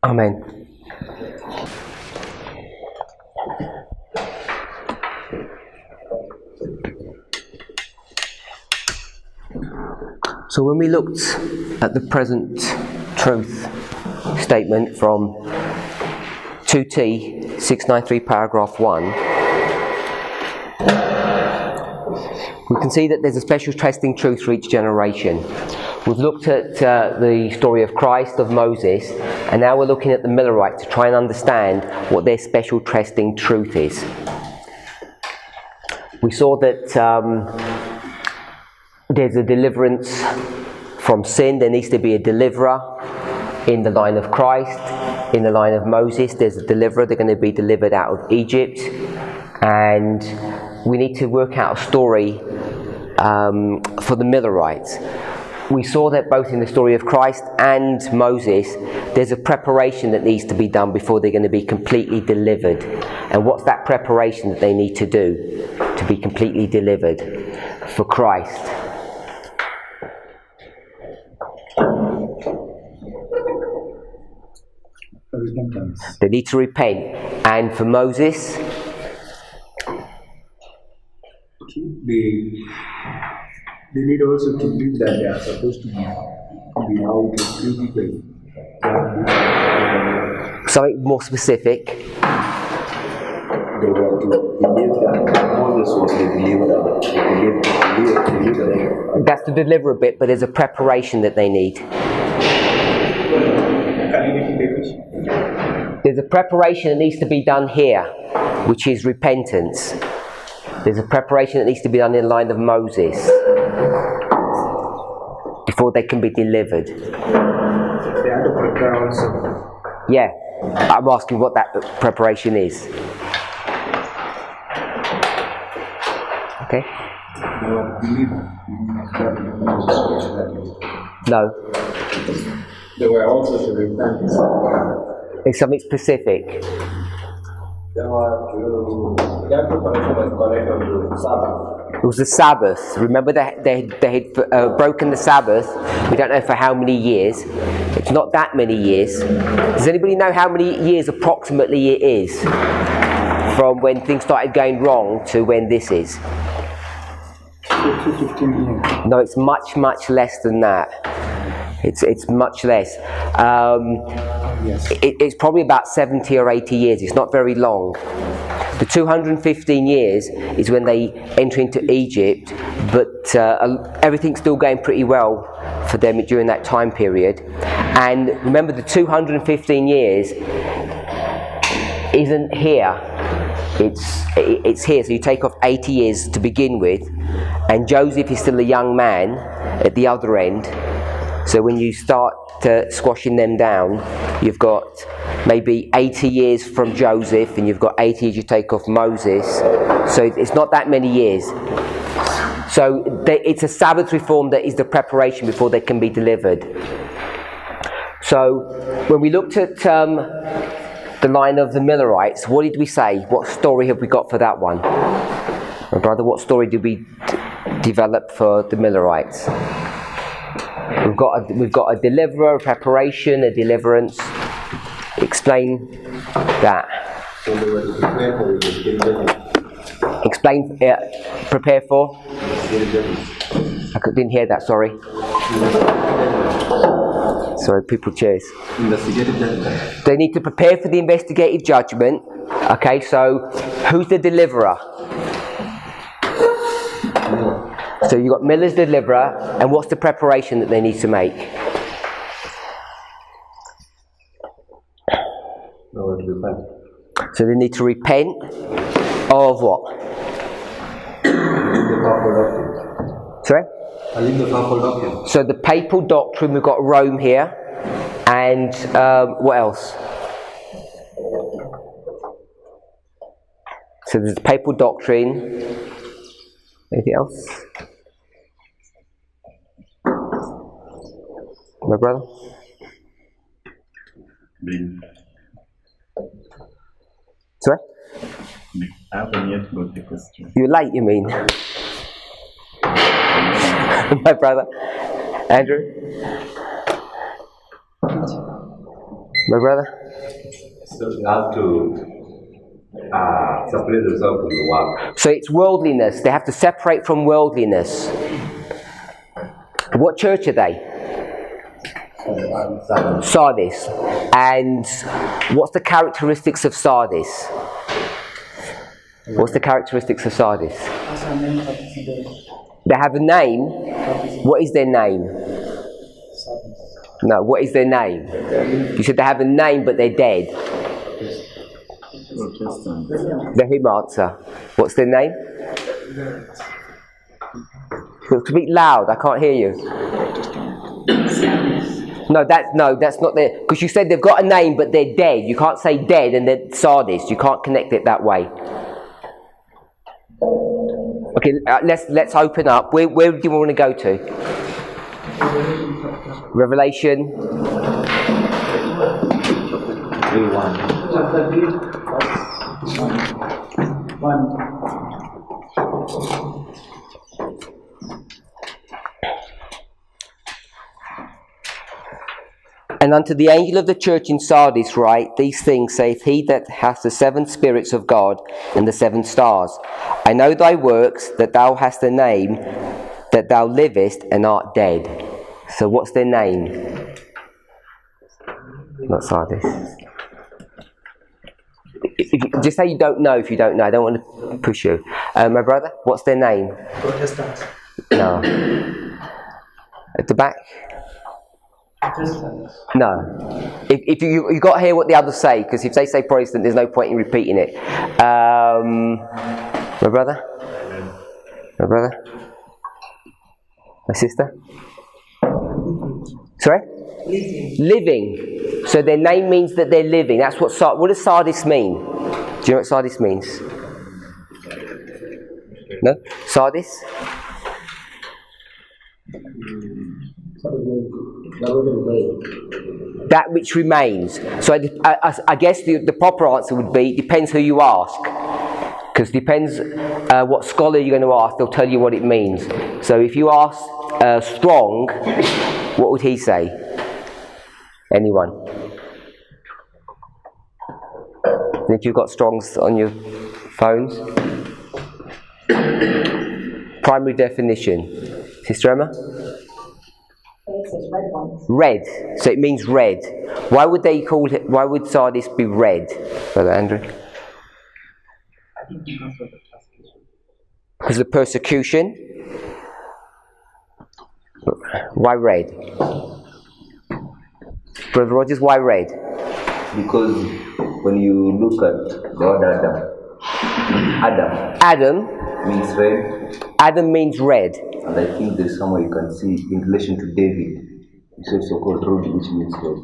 Amen. So when we looked at the present truth statement from 2T 693 paragraph 1, we can see that there's a special testing truth for each generation. We've looked at the story of Christ, of Moses, and now we're looking at the Millerites to try and understand what their special testing truth is. We saw that there's a deliverance from sin. There needs to be a deliverer in the line of Christ. In the line of Moses, there's a deliverer. They're going to be delivered out of Egypt. And we need to work out a story for the Millerites. We saw that both in the story of Christ and Moses, there's a preparation that needs to be done before they're going to be completely delivered. And what's that preparation that they need to do to be completely delivered for Christ? Repentance. They need to repent. And for Moses, they need also to believe that they are supposed to be out physically. something more specific. They were to believe that Moses was the deliverer. That's the deliverer bit, but there's a preparation that they need. There's a preparation that needs to be done here, which is repentance. There's a preparation that needs to be done in the line of Moses before they can be delivered. They had to prepare also. Yeah, I'm asking what that preparation is. Okay? No. They were also to repent. It's something specific. Their preparation was connected to Sabbath. It was the Sabbath. Remember that they had broken the Sabbath. We don't know for how many years. It's not that many years. Does anybody know how many years approximately it is from when things started going wrong to when this is? 15 years. No, it's much, much less than that. It's much less. Yes. It's probably about 70 or 80 years. It's not very long. The 215 years is when they enter into Egypt, but everything's still going pretty well for them during that time period. And remember, the 215 years isn't here. It's here. So you take off 80 years to begin with, and Joseph is still a young man at the other end. So when you start squashing them down, you've got maybe 80 years from Joseph, and you've got 80 years you take off Moses. So it's not that many years. So it's a Sabbath reform that is the preparation before they can be delivered. So when we looked at the line of the Millerites, what did we say? What story have we got for that one? My brother, what story did we develop for the Millerites? We've got a deliverer, a preparation, a deliverance. Explain that. Explain. Prepare for. I didn't hear that. Sorry. Sorry, people. Cheers. They need to prepare for the investigative judgment. Okay, so who's the deliverer? So you've got Miller's deliverer, and what's the preparation that they need to make? So they need to repent of what? Sorry? So the papal doctrine, we've got Rome here, and what else? So there's the papal doctrine. Anything else? My brother? Sorry? I haven't yet got the question. You're late, you mean? My brother? Andrew? My brother? So you have to separate themselves from the world. So it's worldliness. They have to separate from worldliness. What church are they? Sardis. And what's the characteristics of Sardis? What's the characteristics of Sardis? They have a name. What is their name? No, what is their name? You said they have a name, but they're dead. Let him answer. What's their name? Speak loud. I can't hear you. No, that's not there. Because you said they've got a name, but they're dead. You can't say dead and they're Sardis. You can't connect it that way. Okay, let's open up. Where do you want to go to? Revelation. And unto the angel of the church in Sardis write, these things saith he that hath the 7 spirits of God and the 7 stars. I know thy works, that thou hast a name, that thou livest and art dead. So what's their name? Not Sardis. Just say you don't know if you don't know. I don't want to push you. My brother, what's their name? Protestants. No. At the back? No. If you got to hear what the others say, because if they say Protestant, there's no point in repeating it. My brother? My brother? My sister? Sorry? Living. So their name means that they're living. That's what does Sardis mean? Do you know what Sardis means? No? Sardis? That which remains. So I guess the proper answer would be, depends who you ask. Because depends what scholar you're going to ask, they'll tell you what it means. So if you ask Strong, what would he say? Anyone? If you've got Strongs on your phones. Primary definition. Sister Emma? Red. So it means red. Why would they call it? Why would Sardis be red, Brother Andrew? Because of the persecution. Why red? Brother Rogers, why red? Because when you look at the word Adam means red. Adam means red. And I think there's somewhere you can see in relation to David. It's also called Rudy, which means red.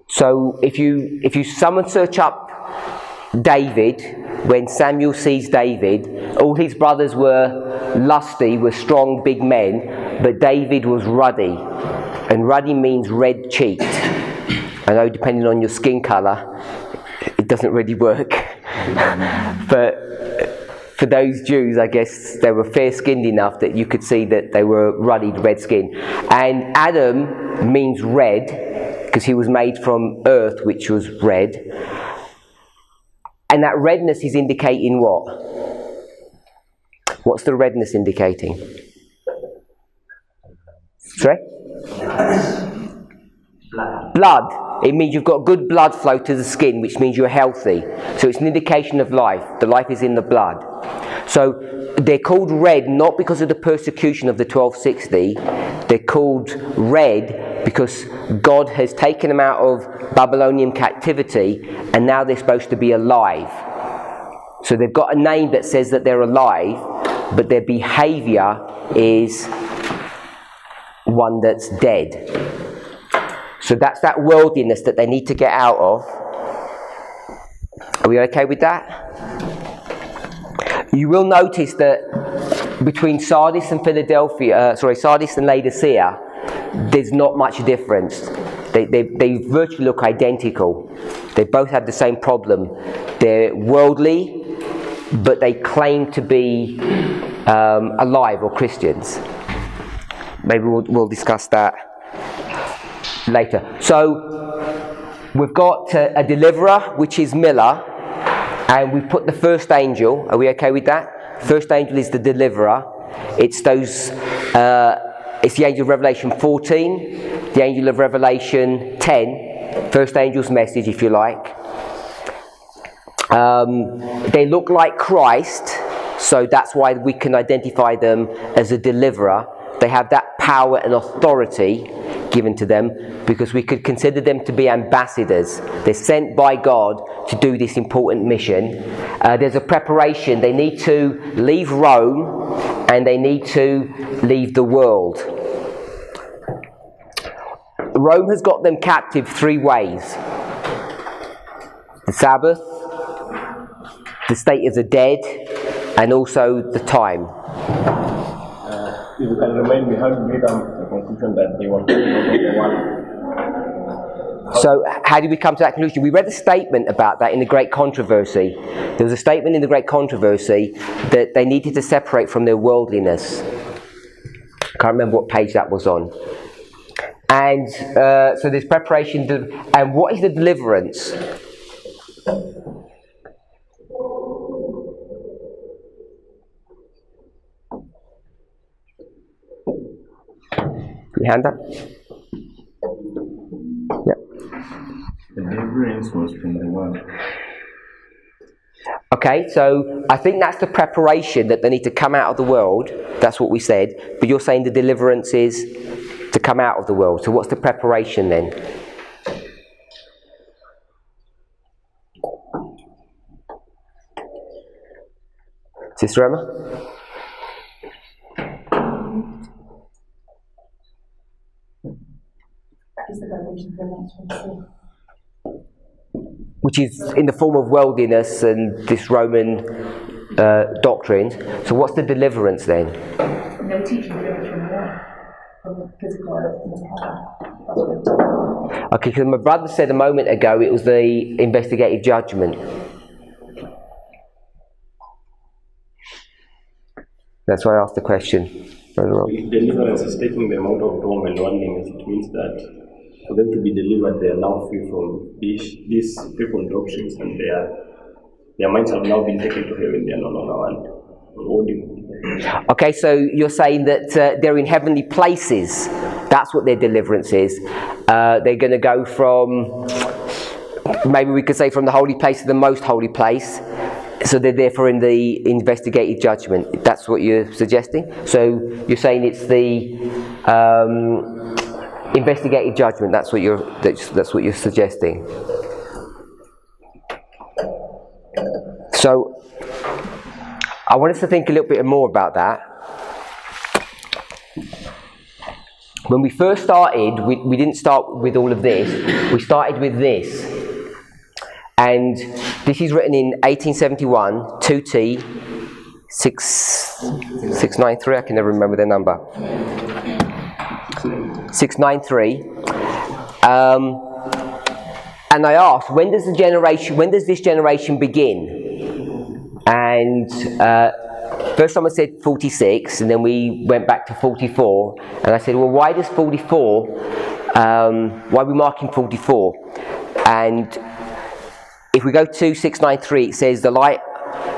So if you search up David, when Samuel sees David, all his brothers were lusty, were strong, big men, but David was ruddy. And ruddy means red-cheeked. I know depending on your skin colour, it doesn't really work. But for those Jews, I guess they were fair-skinned enough that you could see that they were ruddy, red skin. And Adam means red, because he was made from earth, which was red. And that redness is indicating what? What's the redness indicating? Sorry? Blood. It means you've got good blood flow to the skin, which means you're healthy. So it's an indication of life. The life is in the blood. So they're called red not because of the persecution of the 1260. They're called red because God has taken them out of Babylonian captivity and now they're supposed to be alive. So they've got a name that says that they're alive, but their behaviour is one that's dead. So that's that worldliness that they need to get out of. Are we okay with that? You will notice that between Sardis and Sardis and Laodicea, there's not much difference. They virtually look identical. They both have the same problem. They're worldly, but they claim to be alive or Christians. Maybe we'll discuss that later. So we've got a deliverer, which is Miller, and we put the first angel. Are we okay with that? First angel is the deliverer. It's those. It's the angel of Revelation 14, the angel of Revelation 10. First angel's message, if you like. They look like Christ, so that's why we can identify them as a deliverer. They have that power and authority given to them because we could consider them to be ambassadors. They're sent by God to do this important mission. There's a preparation. They need to leave Rome and they need to leave the world. Rome has got them captive 3 ways. The Sabbath, the state of the dead, and also the time. If you can remind me, how did we come to the conclusion that they were taken out of the world? So, how did we come to that conclusion? We read a statement about that in the Great Controversy. There was a statement in the Great Controversy that they needed to separate from their worldliness. I can't remember what page that was on. And so there's preparation. And what is the deliverance? Your hand up? Yep. The deliverance was from the world. Okay, so I think that's the preparation that they need to come out of the world. That's what we said. But you're saying the deliverance is to come out of the world. So what's the preparation then? Sister Emma? Is the revelation for the next one? Which is in the form of worldliness and this Roman doctrine. So what's the deliverance then? And they were teaching deliverance from the physical into heaven. That's what they're talking. Okay, because my brother said a moment ago it was the investigative judgment. That's why I asked the question. Brother Rob. If deliverance is taking them out of Rome and worldliness, it means that for them to be delivered, they are now free from these people doctrines, and their minds have now been taken to heaven. They are no longer holding. Okay, so you're saying that they're in heavenly places. That's what their deliverance is. They're going to go from, maybe we could say, from the holy place to the most holy place. So they're therefore in the investigative judgment. That's what you're suggesting? So you're saying it's the investigative judgment. That's what you're suggesting. So I want us to think a little bit more about that. When we first started, we didn't start with all of this. We started with this. And this is written in 1871, 2T 693. I can never remember the number. 693. And I asked, when does this generation begin? And first someone said 46, and then we went back to 44. And I said, well, why does 44? Why are we marking 44? And if we go to 693, it says, the light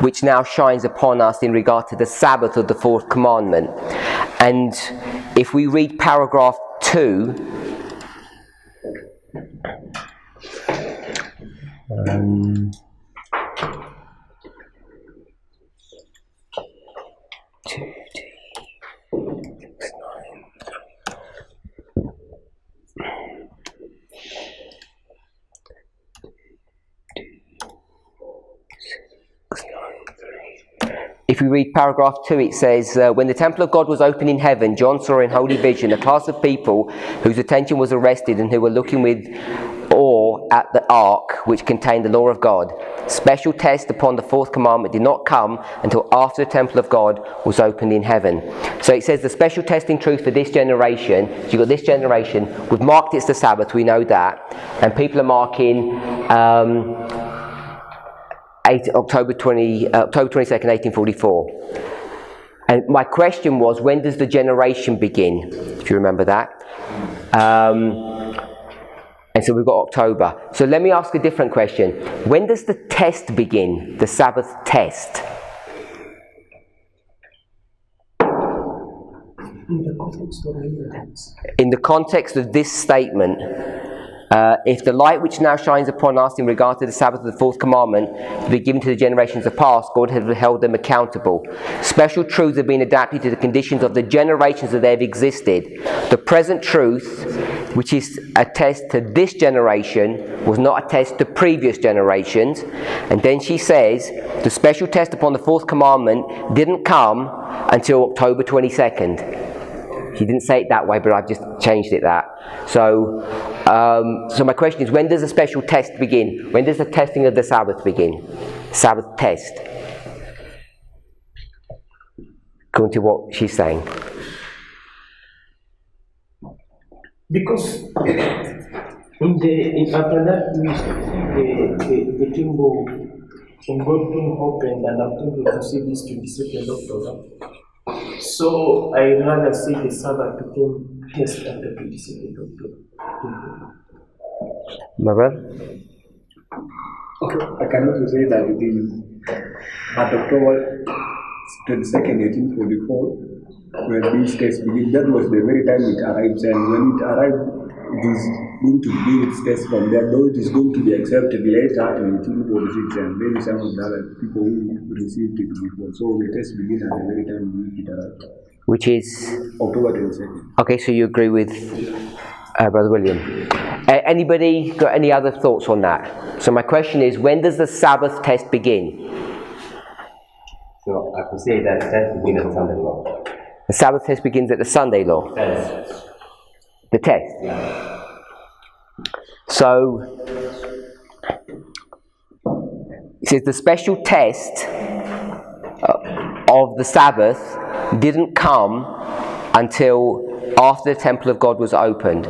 which now shines upon us in regard to the Sabbath of the 4th commandment. And if we read paragraph 2, if we read paragraph 2, it says, when the temple of God was open in heaven, John saw in holy vision a class of people whose attention was arrested and who were looking with awe at the ark which contained the law of God. Special test upon the 4th commandment did not come until after the temple of God was opened in heaven. So it says the special testing truth for this generation. So you've got this generation. We've marked it's the Sabbath, we know that. And people are marking October 22nd, 1844. And my question was, when does the generation begin? If you remember that. And so we've got October. So let me ask a different question. When does the test begin? The Sabbath test? In the context of ignorance. In the context of this statement, if the light which now shines upon us in regard to the Sabbath of the fourth commandment to be given to the generations of past, God has held them accountable. Special truths have been adapted to the conditions of the generations that they have existed. The present truth, which is a test to this generation, was not a test to previous generations. And then she says, the special test upon the fourth commandment didn't come until October 22nd. She didn't say it that way, but I've just changed it that. So my question is, when does the special test begin? When does the testing of the Sabbath begin? Sabbath test. According to what she's saying. Because after that we see the temple from God being opened, and I'm thinking to see this 22nd October. So I rather say the Sabbath became test after 22nd October. My brother? Okay, I can also say that it is at October 22nd, 1844, when this test begins. That was the very time it arrives, and when it arrived, it is going to begin its test from there, though it is going to be accepted later in 1846, and maybe some of the other people who received it before. So the test begins at the very time it arrived. Which is? October 22nd. Okay, so you agree with Brother William. Anybody got any other thoughts on that? So my question is, when does the Sabbath test begin? So I could say that test begins at Sunday law. The Sabbath test begins at the Sunday law. Test. The test. Yeah. So it says the special test of the Sabbath didn't come until after the temple of God was opened.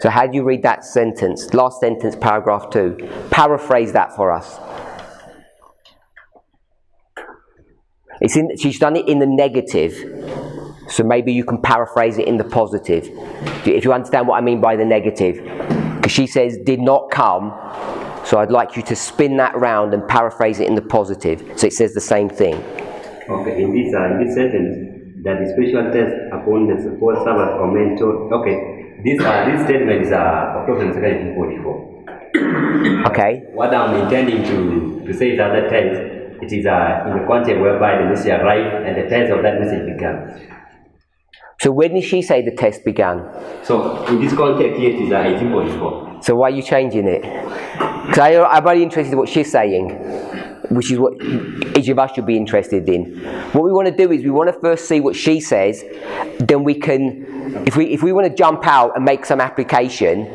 So how do you read that sentence? Last sentence, paragraph 2. Paraphrase that for us. She's done it in the negative, so maybe you can paraphrase it in the positive, if you understand what I mean by the negative. Because she says, did not come, so I'd like you to spin that round and paraphrase it in the positive, so it says the same thing. Okay, in this sentence, that the special test upon the fourth Sabbath commented. Okay, this statement is October 2nd, 1844. Okay. What I'm intending to say is that the test, it is in the context whereby the message arrived and the test of that message began. So when did she say the test began? So in this context, here it is 1844. So why are you changing it? Because I'm only interested in what she's saying, which is what each of us should be interested in. What we want to do is we want to first see what she says, then we can, if we want to jump out and make some application,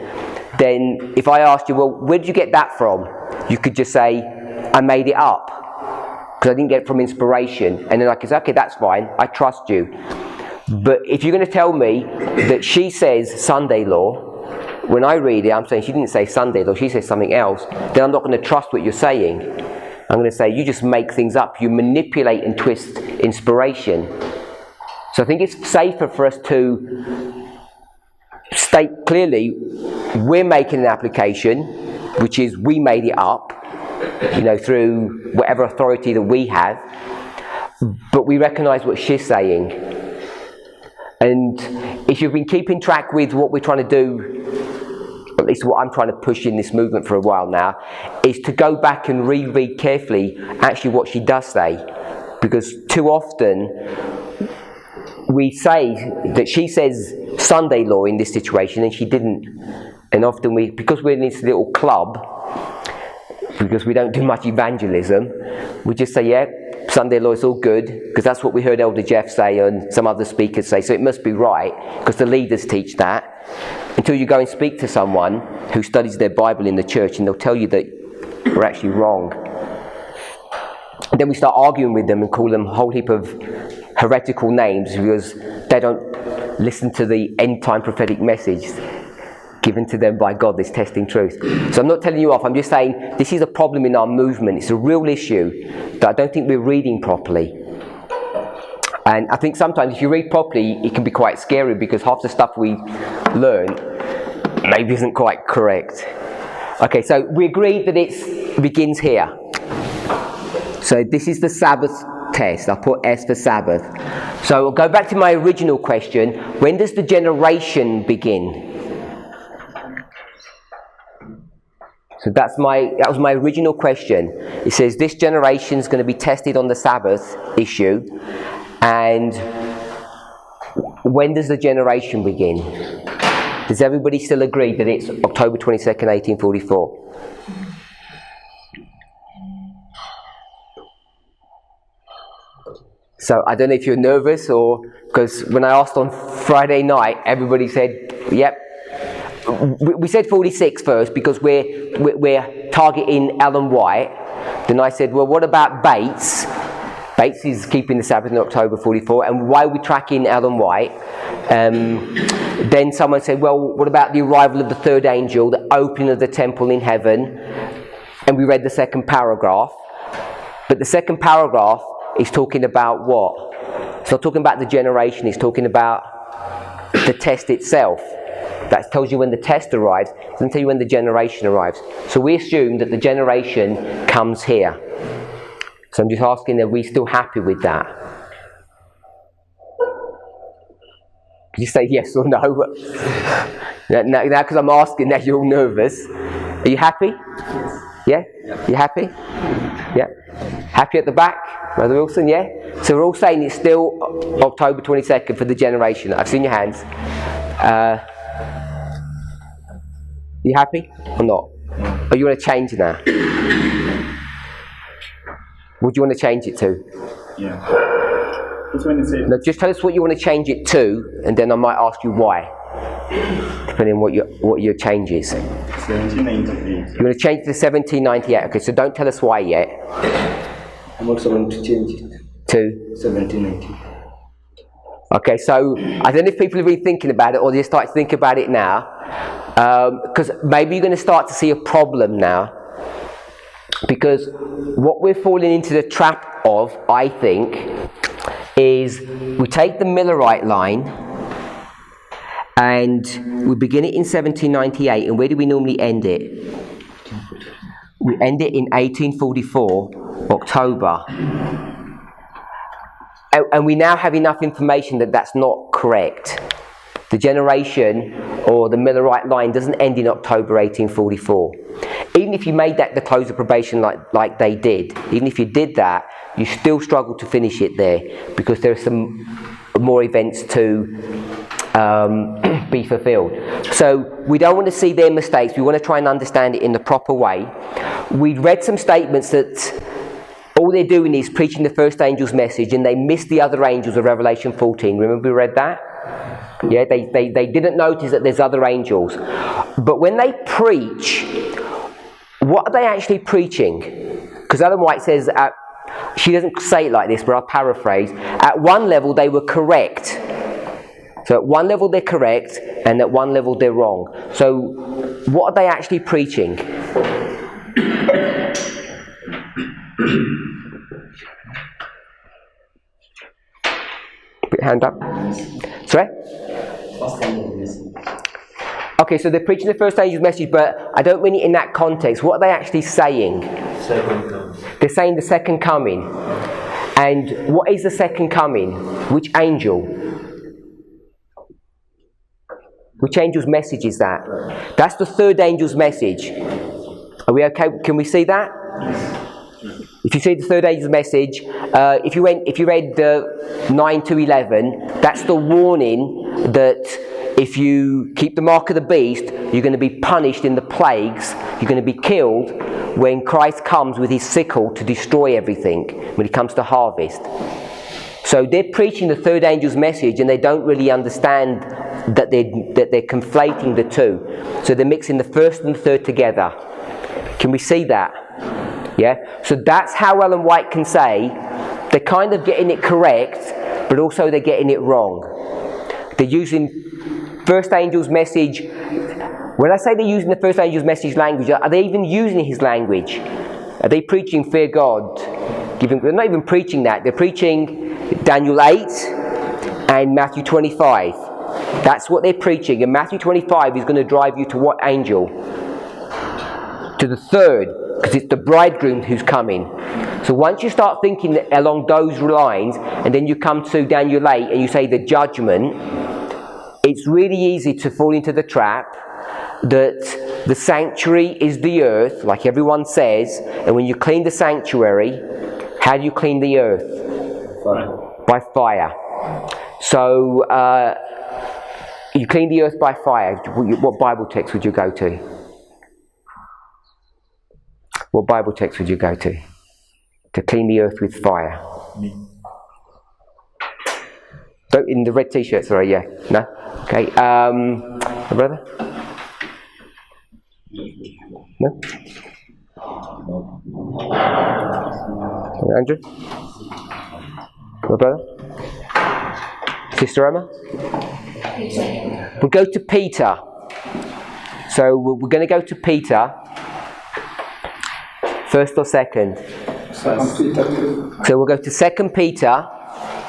then if I asked you, well, where did you get that from? You could just say, I made it up, because I didn't get it from inspiration. And then I could say, okay, that's fine, I trust you. But if you're going to tell me that she says Sunday law, when I read it, I'm saying she didn't say Sunday law, she says something else, then I'm not going to trust what you're saying. I'm going to say you just make things up, you manipulate and twist inspiration. So I think it's safer for us to state clearly we're making an application, which is we made it up, through whatever authority that we have, but we recognise what she's saying. And if you've been keeping track with what we're trying to do, at least what I'm trying to push in this movement for a while now, is to go back and reread carefully actually what she does say. Because too often we say that she says Sunday law in this situation and she didn't. And often because we're in this little club, because we don't do much evangelism, we just say, yeah, Sunday law is all good, because that's what we heard Elder Jeff say and some other speakers say, so it must be right, because the leaders teach that, until you go and speak to someone who studies their Bible in the church, and they'll tell you that we're actually wrong. And then we start arguing with them and call them a whole heap of heretical names, because they don't listen to the end-time prophetic message given to them by God, this testing truth. So I'm not telling you off, I'm just saying this is a problem in our movement. It's a real issue that I don't think we're reading properly. And I think sometimes if you read properly, it can be quite scary, because half the stuff we learn maybe isn't quite correct. Okay, so we agreed that it begins here. So this is the Sabbath test. I'll put S for Sabbath. So I'll go back to my original question. When does the generation begin? So that was my original question. It says this generation is going to be tested on the Sabbath issue, and when does the generation begin? Does everybody still agree that it's October 22nd, 1844? So I don't know if you're nervous, or because when I asked on Friday night, everybody said, yep. We said 46 first because we're targeting Ellen White. Then I said, well, what about Bates? Bates is keeping the Sabbath in October 44, and why are we tracking Ellen White? Then someone said, well, what about the arrival of the third angel, the opening of the temple in heaven? And we read the second paragraph. But the second paragraph is talking about what? It's not talking about the generation, it's talking about the test itself. That tells you when the test arrives, it doesn't tell you when the generation arrives. So we assume that the generation comes here. So I'm just asking, are we still happy with that? Can you say yes or no? Now, because I'm asking, now you're all nervous. Are you happy? Yeah? You happy? Yeah? Happy at the back? Brother Wilson, yeah? So we're all saying it's still October 22nd for the generation. I've seen your hands. You happy or not? Or you want to change now? What do you want to change it to? Yeah. That's when it says. No, just tell us what you want to change it to, and then I might ask you why, depending on what your change is. 1798. You want to change it to 1798? Okay, so don't tell us why yet. I'm also going to change it To 1790. Okay, so I don't know if people have been thinking about it or they start to think about it now, because maybe you're going to start to see a problem now, because what we're falling into the trap of, I think, is we take the Millerite line and we begin it in 1798, and where do we normally end it? We end it in 1844, October. And we now have enough information that that's not correct. The generation or the Millerite line doesn't end in October 1844. Even if you made that the close of probation like they did, even if you did that, you still struggle to finish it there because there are some more events to be fulfilled. So we don't want to see their mistakes. We want to try and understand it in the proper way. We read some statements that all they're doing is preaching the first angel's message, and they miss the other angels of Revelation 14. Remember we read that? Yeah, they didn't notice that there's other angels. But when they preach, what are they actually preaching? Because Ellen White says, she doesn't say it like this, but I'll paraphrase. At one level, they were correct. So at one level, they're correct, and at one level, they're wrong. So what are they actually preaching? Put your hand up. Sorry? Okay, so they're preaching the first angel's message, but I don't mean it in that context. What are they actually saying? They're saying the second coming. And what is the second coming? Which angel? Which angel's message is that? That's the third angel's message. Are we okay? Can we see that? If you see the third angel's message, if you read 9 to 11, that's the warning that if you keep the mark of the beast, you're going to be punished in the plagues. You're going to be killed when Christ comes with his sickle to destroy everything, when he comes to harvest. So they're preaching the third angel's message, and they don't really understand that they're conflating the two. So they're mixing the first and the third together. Can we see that? Yeah? So that's how Ellen White can say they're kind of getting it correct, but also they're getting it wrong. They're using first angel's message. When I say they're using the first angel's message language, are they even using his language? Are they preaching fear God? They're not even preaching that. They're preaching Daniel 8 and Matthew 25. That's what they're preaching. And Matthew 25 is going to drive you to what angel? To the third, because it's the bridegroom who's coming. So once you start thinking along those lines, and then you come to Daniel 8 and you say the judgment, it's really easy to fall into the trap that the sanctuary is the earth, like everyone says, and when you clean the sanctuary, how do you clean the earth? By fire. So you clean the earth by fire. What Bible text would you go to? What Bible text would you go to clean the earth with fire? In the red t-shirt, sorry, yeah. No? Okay. My brother? No? Andrew? My brother? Sister Emma? We'll go to Peter. So we're going to go to Peter. First or second? So we'll go to 2 Peter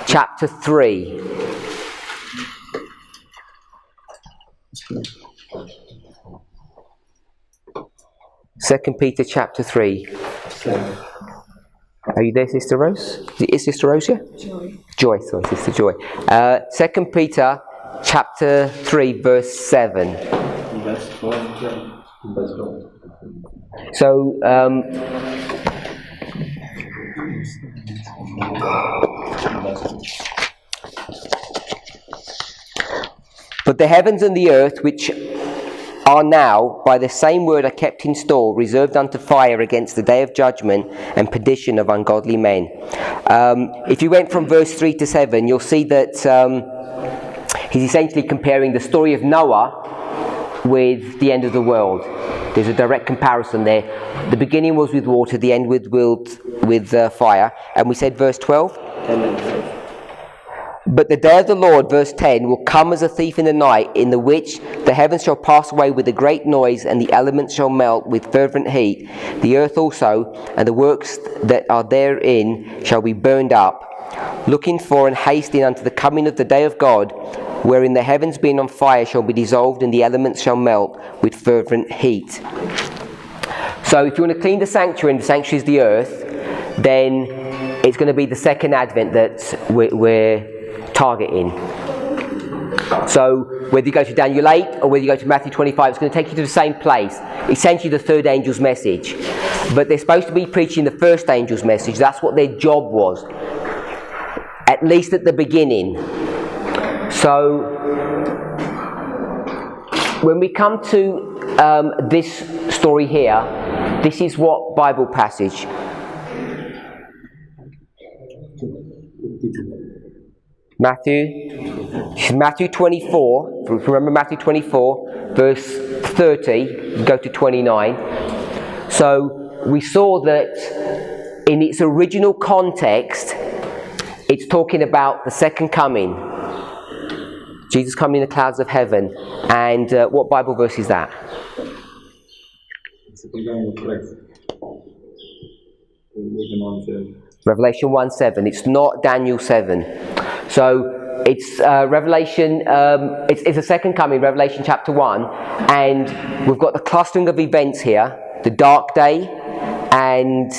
chapter 3. Second Peter chapter 3. Are you there, Sister Rose? Is Sister Rose here? Joy, sorry, Sister Joy. 2 Peter chapter 3 verse 7. So, but the heavens and the earth, which are now by the same word are kept in store, reserved unto fire against the day of judgment and perdition of ungodly men. If you went from verse 3 to 7, you'll see that he's essentially comparing the story of Noah with the end of the world. There's a direct comparison there. The beginning was with water, the end with fire. And we said verse 12? But the day of the Lord, verse 10, will come as a thief in the night, in the which the heavens shall pass away with a great noise, and the elements shall melt with fervent heat. The earth also, and the works that are therein, shall be burned up. Looking for and hasting unto the coming of the day of God, wherein the heavens being on fire shall be dissolved, and the elements shall melt with fervent heat. So if you want to clean the sanctuary, and the sanctuary is the earth, then it's going to be the second advent that we're targeting. So whether you go to Daniel 8 or whether you go to Matthew 25, it's going to take you to the same place, essentially the third angel's message. But they're supposed to be preaching the first angel's message. That's what their job was, at least at the beginning. So when we come to this story here, this is what Bible passage? Matthew 24, remember Matthew 24, verse 30, you go to 29. So we saw that in its original context, it's talking about the second coming. Jesus coming in the clouds of heaven. And what Bible verse is that? Revelation 1:7. It's not Daniel 7. So it's Revelation, it's the second coming, Revelation chapter 1, and we've got the clustering of events here, the dark day and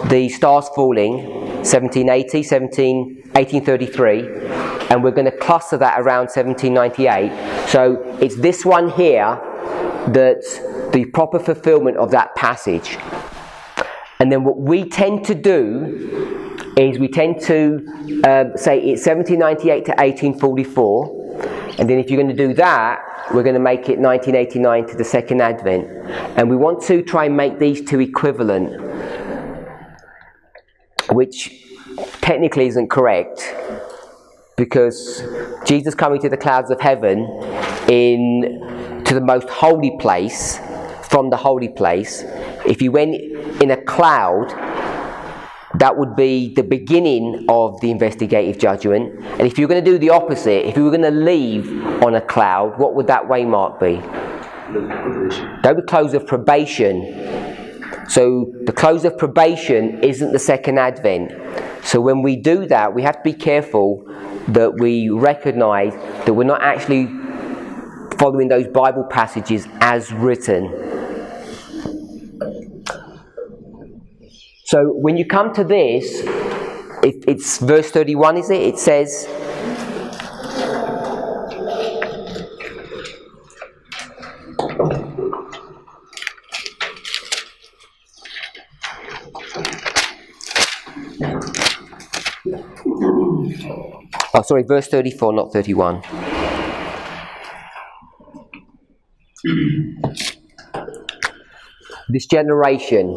the stars falling, 1780, 1833, and we're going to cluster that around 1798. So it's this one here that's the proper fulfillment of that passage. And then what we tend to do is we tend to say it's 1798 to 1844, and then if you're going to do that, we're going to make it 1989 to the second advent, and we want to try and make these two equivalent, which technically isn't correct, because Jesus coming to the clouds of heaven to the most holy place, from the holy place, if you went in a cloud, that would be the beginning of the investigative judgment. And if you're going to do the opposite, if you were going to leave on a cloud, what would that waymark be? That would be close of probation. So the close of probation isn't the second advent. So when we do that, we have to be careful that we recognize that we're not actually following those Bible passages as written. So when you come to this, it's verse 31, is it? It says, oh, sorry, verse 34, not 31. This generation.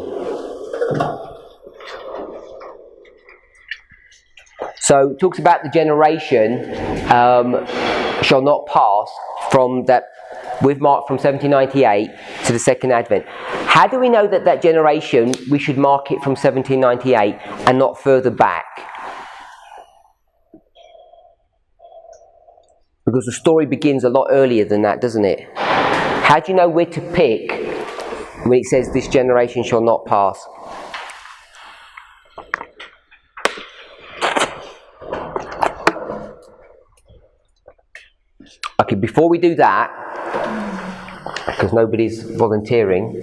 So it talks about the generation shall not pass from that, with Mark from 1798 to the second advent. How do we know that that generation, we should mark it from 1798 and not further back? Because the story begins a lot earlier than that, doesn't it? How do you know where to pick when it says this generation shall not pass? Okay, before we do that, because nobody's volunteering,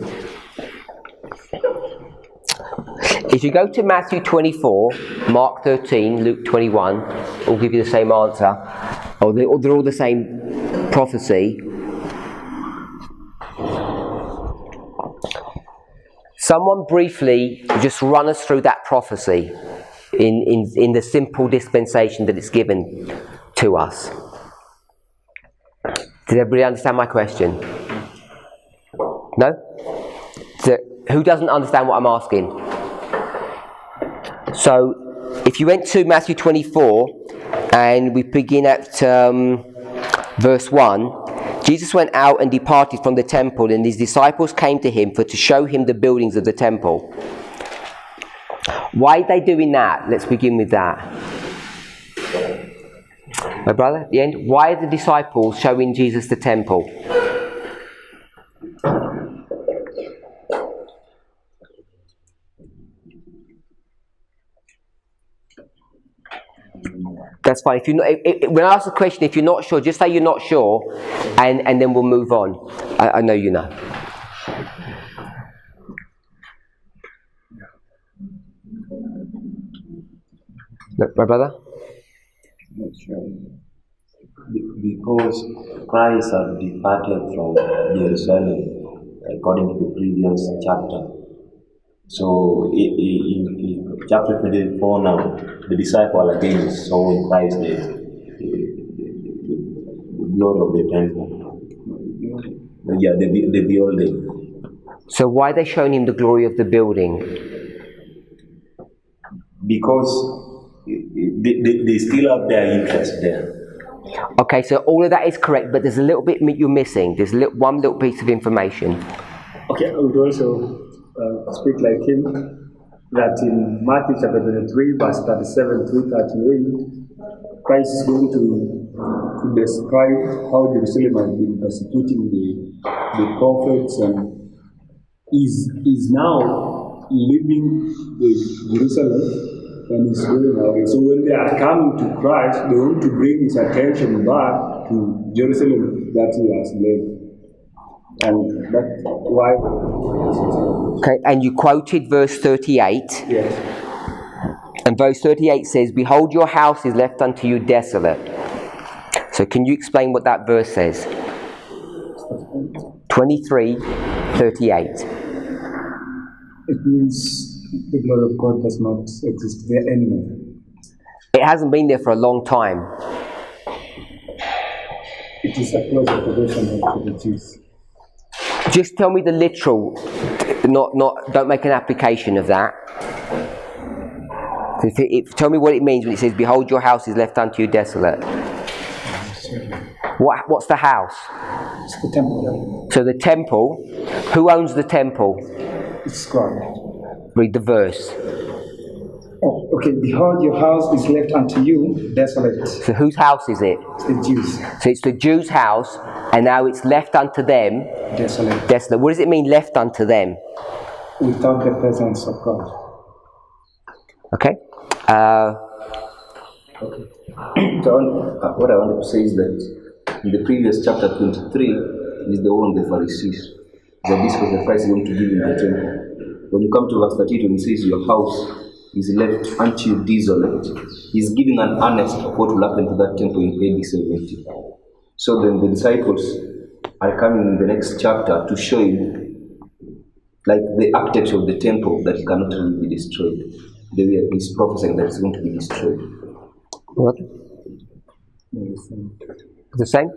if you go to Matthew 24, Mark 13, Luke 21, will give you the same answer, or they're all the same prophecy. Someone briefly just run us through that prophecy in the simple dispensation that it's given to us. Did everybody understand my question? No? So, who doesn't understand what I'm asking? So, if you went to Matthew 24, and we begin at verse 1, Jesus went out and departed from the temple, and his disciples came to him to show him the buildings of the temple. Why are they doing that? Let's begin with that. My brother, at the end, why are the disciples showing Jesus the temple? That's fine. If you're not, when I ask a question, if you're not sure, just say you're not sure, and then we'll move on. I know you know. My brother? Not sure. Because Christ had departed from Jerusalem, according to the previous chapter. So in chapter 24 now, the disciple again saw in Christ the glory of the temple. Yeah, the building. So why are they showing him the glory of the building? Because they still have their interest there. Okay, so all of that is correct, but there's a little bit you're missing. There's one little piece of information. Okay, I would also speak like him, that in Matthew chapter 23, verse 37 through 38, Christ is going to describe how Jerusalem has been persecuting the prophets, and is now leaving Jerusalem and is going away. So when they are coming to Christ, they want to bring his attention back to Jerusalem that he has left. And that's why. Okay, and you quoted verse 38. Yes. And verse 38 says, "Behold, your house is left unto you desolate." So can you explain what that verse says? 23:38. It means the glory of God does not exist there anymore. It hasn't been there for a long time. It is a close observation of the Jews. Just tell me the literal, don't make an application of that. Tell me what it means when it says, "Behold, your house is left unto you desolate." What's the house? It's the temple. So the temple, who owns the temple? It's God. Read the verse. Oh, okay. Behold, your house is left unto you desolate. So whose house is it? It's the Jews. So it's the Jews' house, and now it's left unto them. Desolate. Desolate. What does it mean, left unto them? Without the presence of God. Okay. So what I wanted to say is that in the previous chapter 23 is the one of the Pharisees. That this was the price going to give in the temple. When you come to verse 32, it says, "Your house is left unto you desolate." He's giving an earnest of what will happen to that temple in AD 70. So then the disciples are coming in the next chapter to show him, like the architecture of the temple, that it cannot really be destroyed. He's prophesying that it's going to be destroyed. What? The same?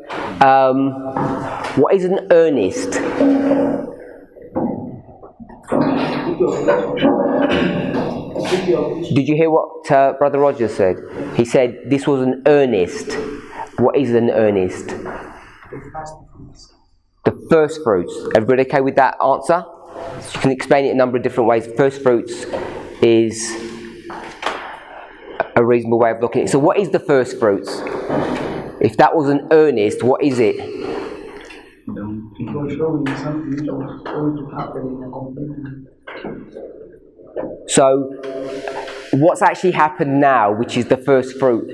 What is an earnest? Did you hear what Brother Roger said? He said this was an earnest. What is an earnest? The first fruits. Everybody okay with that answer? You can explain it a number of different ways. First fruits is a reasonable way of looking at it. So what is the first fruits? If that was an earnest, what is it? It was showing something that was going to happen in a complete. So, what's actually happened now, which is the first fruit?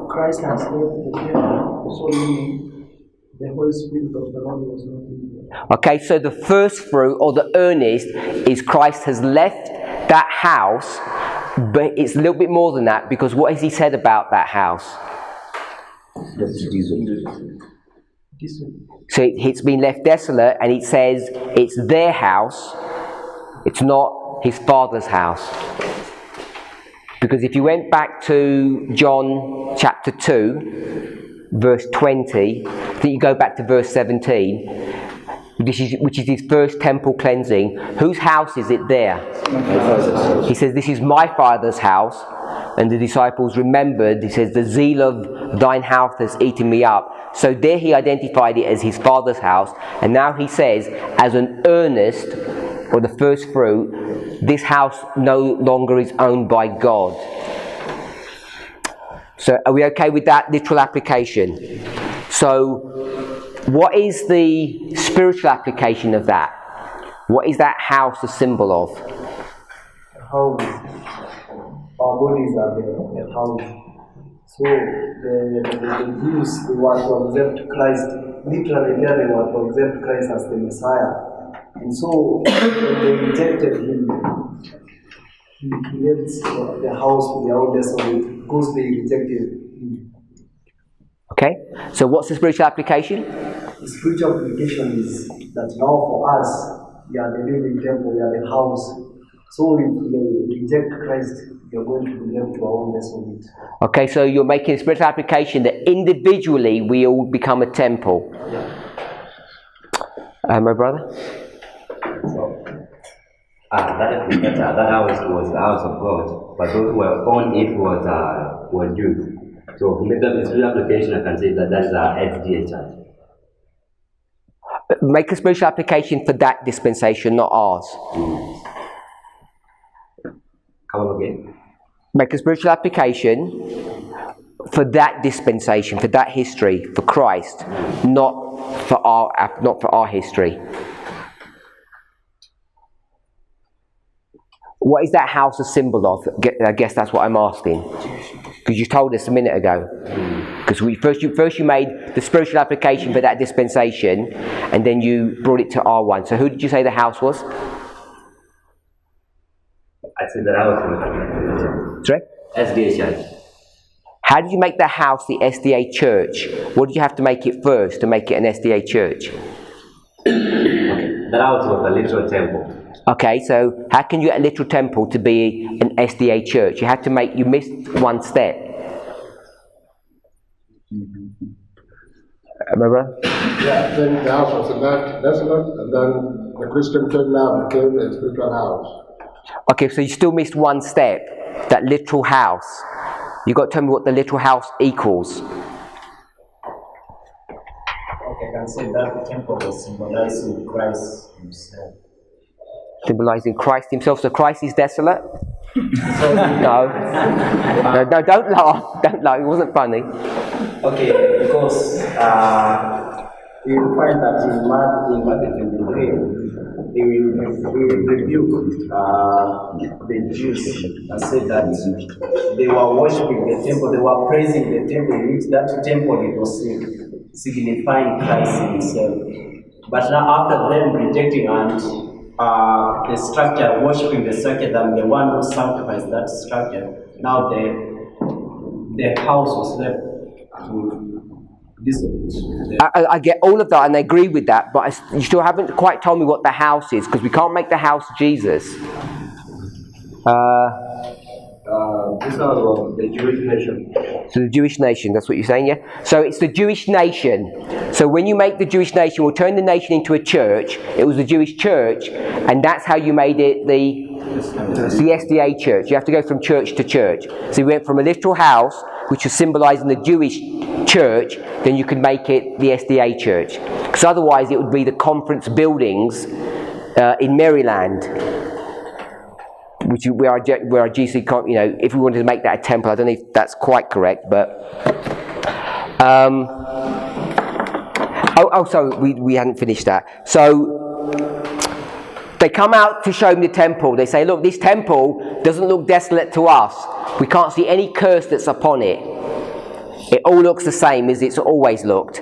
Christ has left the temple, so meaning the Holy Spirit of the Lord was not in there. Okay, so the first fruit, or the earnest, is Christ has left that house, but it's a little bit more than that, because what has he said about that house? So it's been left desolate, and it says it's their house, it's not his Father's house. Because if you went back to John chapter 2, verse 20, I think you go back to verse 17, which is his first temple cleansing. Whose house is it there? He says, "This is my Father's house." And the disciples remembered, he says, "The zeal of thine house has eaten me up." So there he identified it as his Father's house. And now he says, as an earnest, or the first fruit, this house no longer is owned by God. So are we okay with that literal application? So what is the spiritual application of that? What is that house a symbol of? How our bodies are the house. So the Jews, they were to accept Christ, literally there they were to accept Christ as the Messiah. And so when they rejected him, he left the house with the old desolate because they rejected him. Okay, so what's the spiritual application? The spiritual application is that now for us, we are the living temple, we are the house. So if we reject Christ, we are going to be left to our own desolate. Okay, so you're making a spiritual application that individually we all become a temple. My brother? That house was the house of God, but those who were on it were Jews. So to make that spiritual application, I can say that that's SDA church. Make a spiritual application for that dispensation, not ours. Come on again. Make a spiritual application for that dispensation, for that history, for Christ, not for our history. What is that house a symbol of? I guess that's what I'm asking. Because you told us a minute ago. Because first you made the spiritual application for that dispensation, and then you brought it to R1. So who did you say the house was? I said that I was. Sorry? SDA church. How did you make the house the SDA church? What did you have to make it first to make it an SDA church? Okay. That house was a literal temple. Okay, so how can you get a literal temple to be an SDA church? You missed one step. Remember? Yeah, then the house was left desolate, and then the Christian church now became a spiritual house. Okay, so you still missed one step, that literal house. You've got to tell me what the literal house equals. Okay, I can say that the temple was symbolizing Christ himself. Symbolizing Christ himself. So Christ is desolate? No, don't laugh. Don't laugh. It wasn't funny. Okay, because you find that in Matthew 23, will rebuke the Jews and say that they were worshipping the temple, they were praising the temple, which that temple it was signifying Christ himself. But now after them rejecting and the structure, worshipping the structure than the one who sanctifies that structure, now the house was left to I get all of that and I agree with that, but you still haven't quite told me what the house is, because we can't make the house Jesus. This was the Jewish nation. So the Jewish nation, that's what you're saying, yeah? So it's the Jewish nation. So when you make the Jewish nation, we'll turn the nation into a church. It was the Jewish church, and that's how you made it the SDA church. You have to go from church to church. So you went from a literal house, which was symbolizing the Jewish church, then you could make it the SDA church. Because otherwise it would be the conference buildings in Maryland, which where our GC, if we wanted to make that a temple. I don't know if that's quite correct, but sorry, we hadn't finished that. So they come out to show him the temple. They say, look, this temple doesn't look desolate to us. We can't see any curse that's upon it. It all looks the same as it's always looked.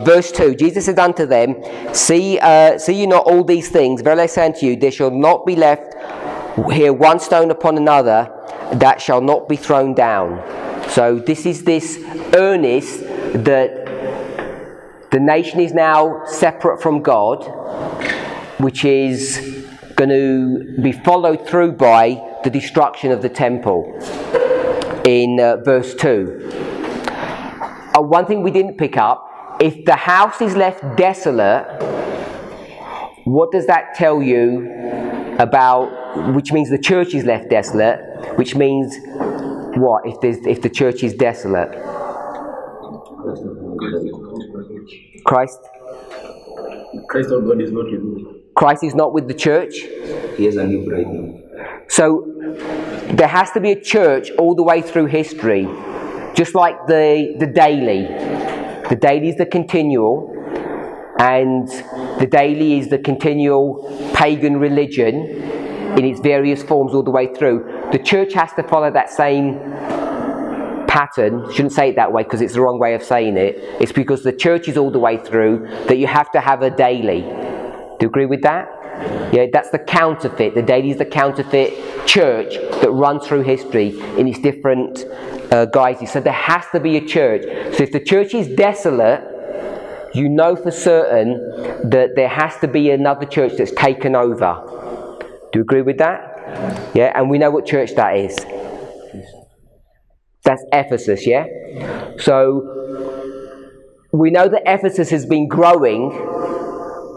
Verse 2, Jesus said unto them, See ye not all these things? Verily I say unto you, there shall not be left here one stone upon another that shall not be thrown down. So this is this earnest that the nation is now separate from God, which is going to be followed through by the destruction of the temple in verse 2. One thing we didn't pick up, if the house is left desolate, what does that tell you about, which means the church is left desolate, which means what if the church is desolate? Christ or God is not with you. Christ is not with the church. He has a new bride now. So there has to be a church all the way through history, just like the daily. The daily is the continual, and the daily is the continual pagan religion in its various forms all the way through. The church has to follow that same pattern. Shouldn't say it that way because it's the wrong way of saying it. It's because the church is all the way through that you have to have a daily. Do you agree with that? Yeah, that's the counterfeit. The daily is the counterfeit church that runs through history in its different guises. So there has to be a church. So if the church is desolate, you know for certain that there has to be another church that's taken over. Do you agree with that? Yeah, and we know what church that is. That's Ephesus, yeah? So we know that Ephesus has been growing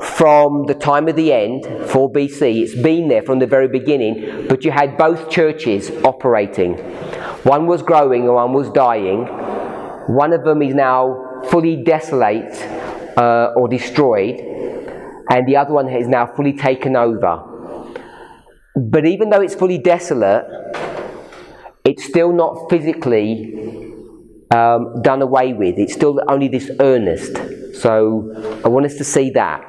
from the time of the end, 4 BC. It's been there from the very beginning, but you had both churches operating. One was growing and one was dying. One of them is now fully desolate or destroyed, and the other one is now fully taken over. But even though it's fully desolate, it's still not physically done away with. It's still only this earnest. So I want us to see that.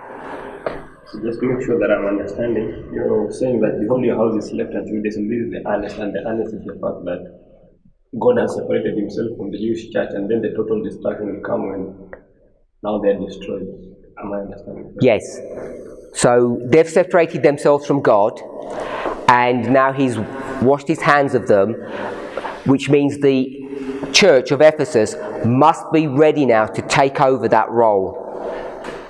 So just to make sure that I'm understanding, you're saying that the whole your house is left until this, and this is the earnest, and the earnest is the fact that God has separated himself from the Jewish church, and then the total destruction will come when now they're destroyed. Am I understanding? Yes. So they've separated themselves from God, and now he's washed his hands of them, which means the church of Ephesus must be ready now to take over that role.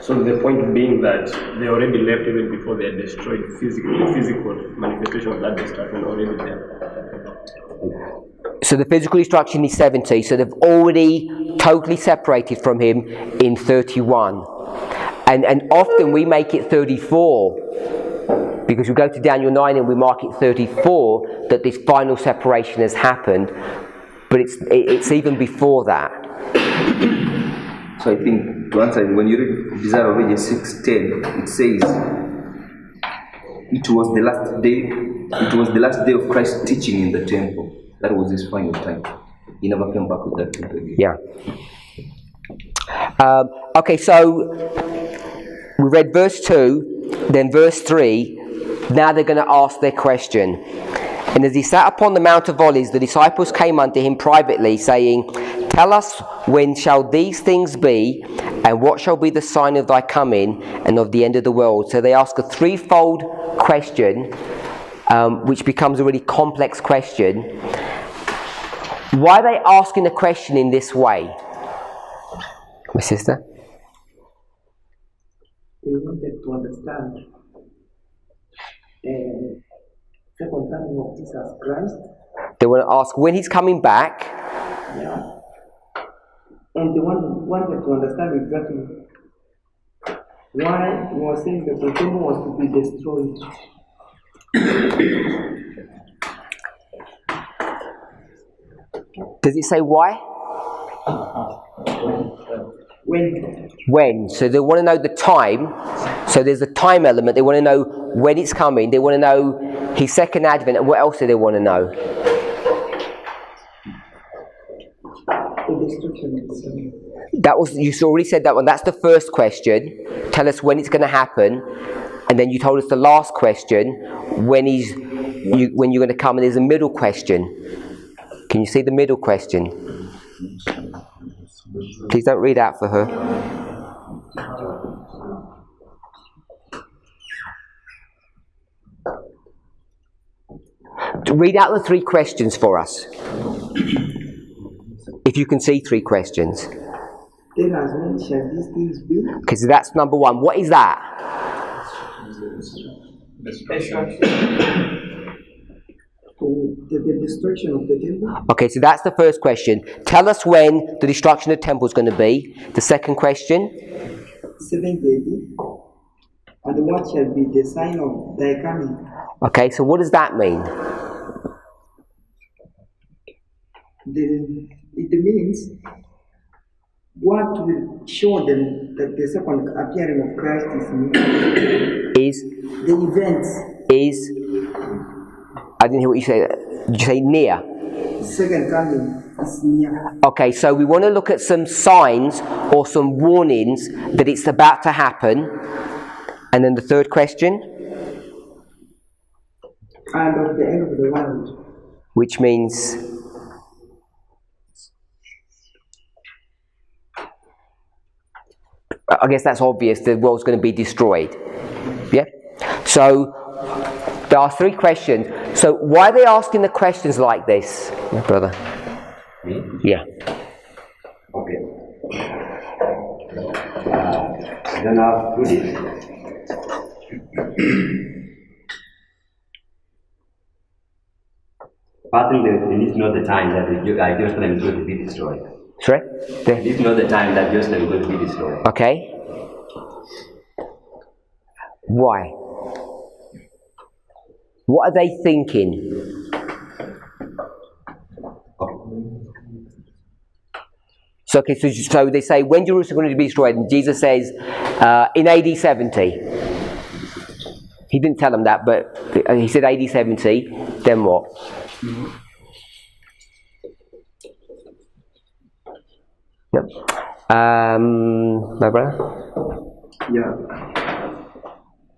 So the point being that they already left even before they are destroyed physically, the physical manifestation of that destruction already there. So the physical destruction is 70, so they've already totally separated from him in 31. And often we make it 34, because we go to Daniel 9 and we mark it 34, that this final separation has happened, but it's even before that. So I think to answer, when you read Desire of Ages 6:10, it says, it was the last day of Christ's teaching in the temple. That was his final time. He never came back with that temple again. Yeah. Okay, so we read verse 2. then verse 3, now they're going to ask their question. And as he sat upon the Mount of Olives, the disciples came unto him privately, saying, Tell us, when shall these things be, and what shall be the sign of thy coming and of the end of the world? So they ask a threefold question, which becomes a really complex question. Why are they asking the question in this way? My sister? They wanted to understand second coming of Jesus Christ. They want to ask when he's coming back. Yeah. And they wanted to understand exactly why he was saying that the temple was to be destroyed. Does it say why? When. So they want to know the time. So there's a time element. They want to know when it's coming. They want to know his second advent. And what else do they want to know? That was, you already said that one. That's the first question. Tell us when it's going to happen. And then you told us the last question, when you're going to come. And there's a middle question. Can you see the middle question? Please don't read out for her. Read out the three questions for us. If you can see three questions. Tell us when shall these things be? Okay, so that's number one. What is that? The destruction of the temple. Okay, so that's the first question. Tell us when the destruction of the temple is going to be. The second question. 7th AD. And what shall be the sign of thy coming? Okay, so what does that mean? It means what will show them that the second appearing of Christ is near. Is? The events. Is? I didn't hear what you said. Did you say near? Second coming is near. Okay, so we want to look at some signs or some warnings that it's about to happen. And then the third question? And of the end of the world. Which means? I guess that's obvious. The world's going to be destroyed. Yeah? So, there are three questions. So, why are they asking the questions like this, my brother? Me? Yeah. Okay. I don't know how to do this. Firstly, they need to know the time that Jerusalem is going to be destroyed. Sorry? They need to know the time that Jerusalem is going to be destroyed. Okay. Why? What are they thinking? So, okay, so they say when Jerusalem is going to be destroyed, and Jesus says in AD 70. He didn't tell them that, but he said AD 70. Then what? Yep. My brother? Yeah.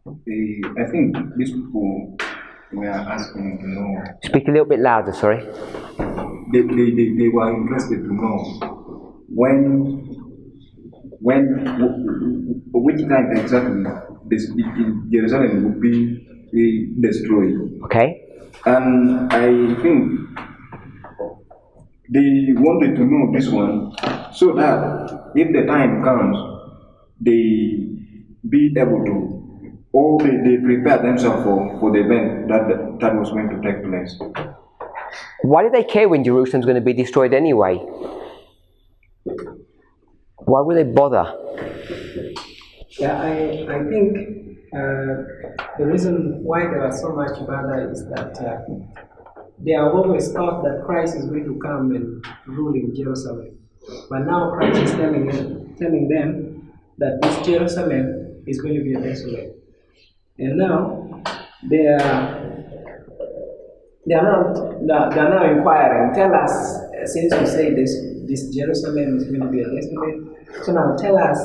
I think these people were asking to know. Speak a little bit louder, sorry. They were interested to know which time exactly Jerusalem would be destroyed. Okay. And I think they wanted to know this one so that if the time comes, they be able to, or they prepare themselves for the event that was going to take place. Why do they care when Jerusalem's going to be destroyed anyway? Why would they bother? Yeah, I think the reason why there are so much bother is that they have always thought that Christ is going to come and rule in Jerusalem. But now Christ is telling them that this Jerusalem is going to be desolate. And now they are now inquiring. Tell us, since you say this Jerusalem is going to be desolate, so now tell us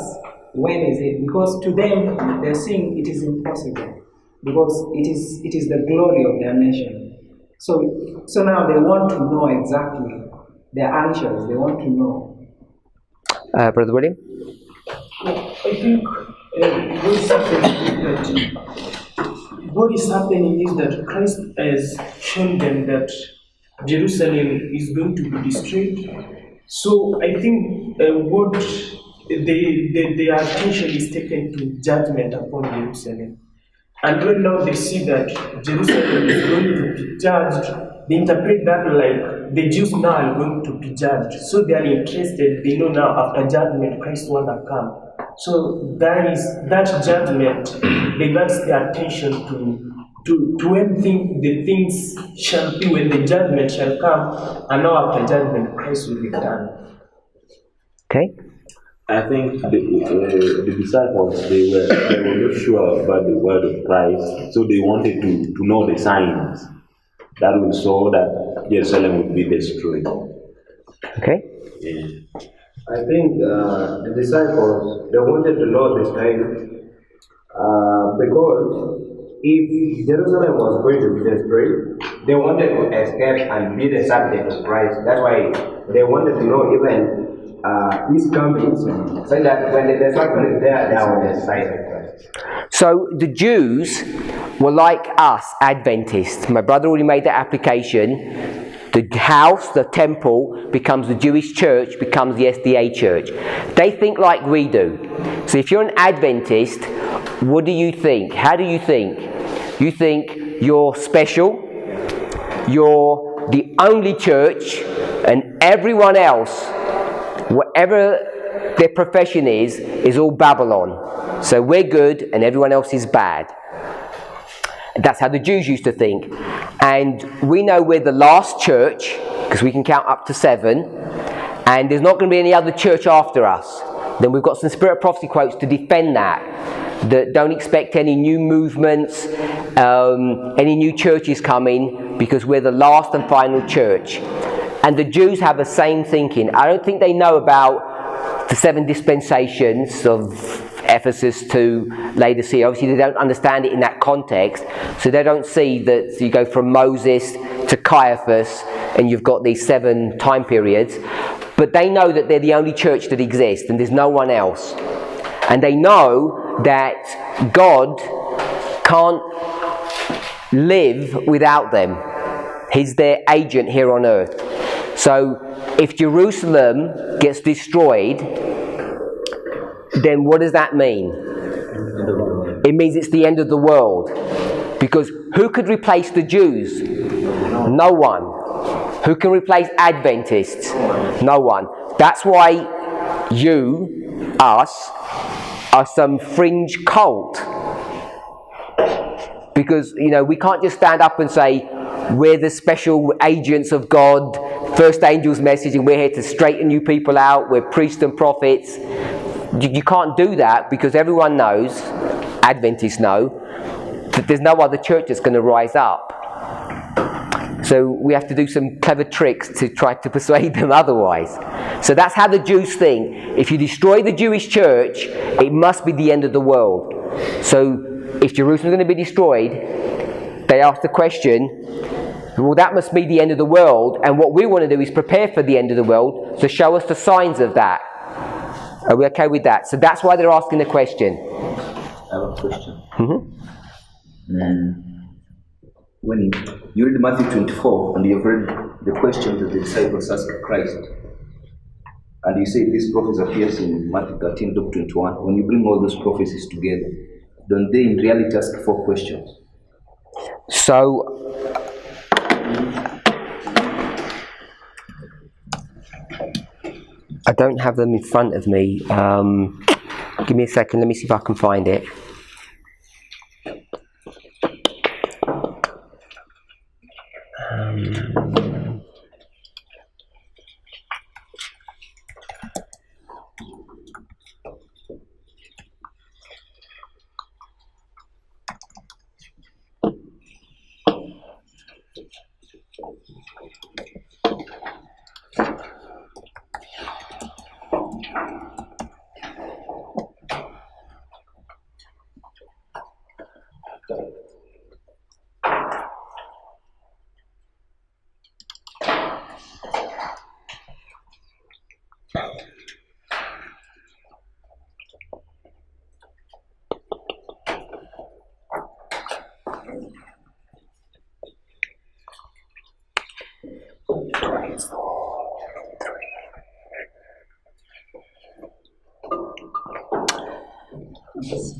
when is it? Because to them, they're saying it is impossible because it is the glory of their nation. So now they want to know exactly. They're anxious. They want to know. Brother William? I think what is happening is that Christ has shown them that Jerusalem is going to be destroyed. So I think what their attention is taken to judgment upon Jerusalem. And right now they see that Jerusalem is going to be judged. They interpret that like the Jews now are going to be judged. So they are interested. They know now after judgment Christ will come. So that judgment diverts their attention to when the things shall be, when the judgment shall come, and now after judgment Christ will return. Okay. I think the disciples, they were not sure about the word of Christ, so they wanted to know the signs that will show that Jerusalem would be destroyed. Okay. Yeah. I think the disciples, they wanted to know the signs because if Jerusalem was going to be destroyed, they wanted to escape and be the subject of Christ. That's why they wanted to know even his coming, so that when the destruction is there, they are on the side of Christ. So the Jews were like us, Adventists. My brother already made that application. The house, the temple, becomes the Jewish church, becomes the SDA church. They think like we do. So if you're an Adventist, what do you think? How do you think? You think you're special, you're the only church, and everyone else, whatever their profession is all Babylon. So we're good and everyone else is bad. That's how the Jews used to think. And we know we're the last church, because we can count up to 7, and there's not going to be any other church after us. Then we've got some Spirit of Prophecy quotes to defend that don't expect any new movements, any new churches coming, because we're the last and final church. And the Jews have the same thinking. I don't think they know about the 7 dispensations of Ephesus to Laodicea. Obviously, they don't understand it in that context, so they don't see that you go from Moses to Caiaphas and you've got these 7 time periods. But they know that they're the only church that exists and there's no one else. And they know that God can't live without them. He's their agent here on earth. So if Jerusalem gets destroyed, then what does that mean? It means it's the end of the world. Because who could replace the Jews? No one. Who can replace Adventists? No one. That's why you, us, are some fringe cult. Because, we can't just stand up and say, we're the special agents of God, first angel's message, and we're here to straighten you people out, we're priests and prophets. You can't do that, because everyone knows, Adventists know, that there's no other church that's going to rise up. So we have to do some clever tricks to try to persuade them otherwise. So that's how the Jews think. If you destroy the Jewish church, it must be the end of the world. So if Jerusalem's going to be destroyed, they ask the question, well, that must be the end of the world, and what we want to do is prepare for the end of the world, so show us the signs of that. Are we okay with that? So that's why they're asking the question. I have a question. Mm-hmm. When you read Matthew 24 and you've read the question that the disciples asked Christ, and you say this prophecy appears in Matthew 13, Luke 21, when you bring all those prophecies together, don't they in reality ask 4 questions? So, I don't have them in front of me. Give me a second, let me see if I can find it.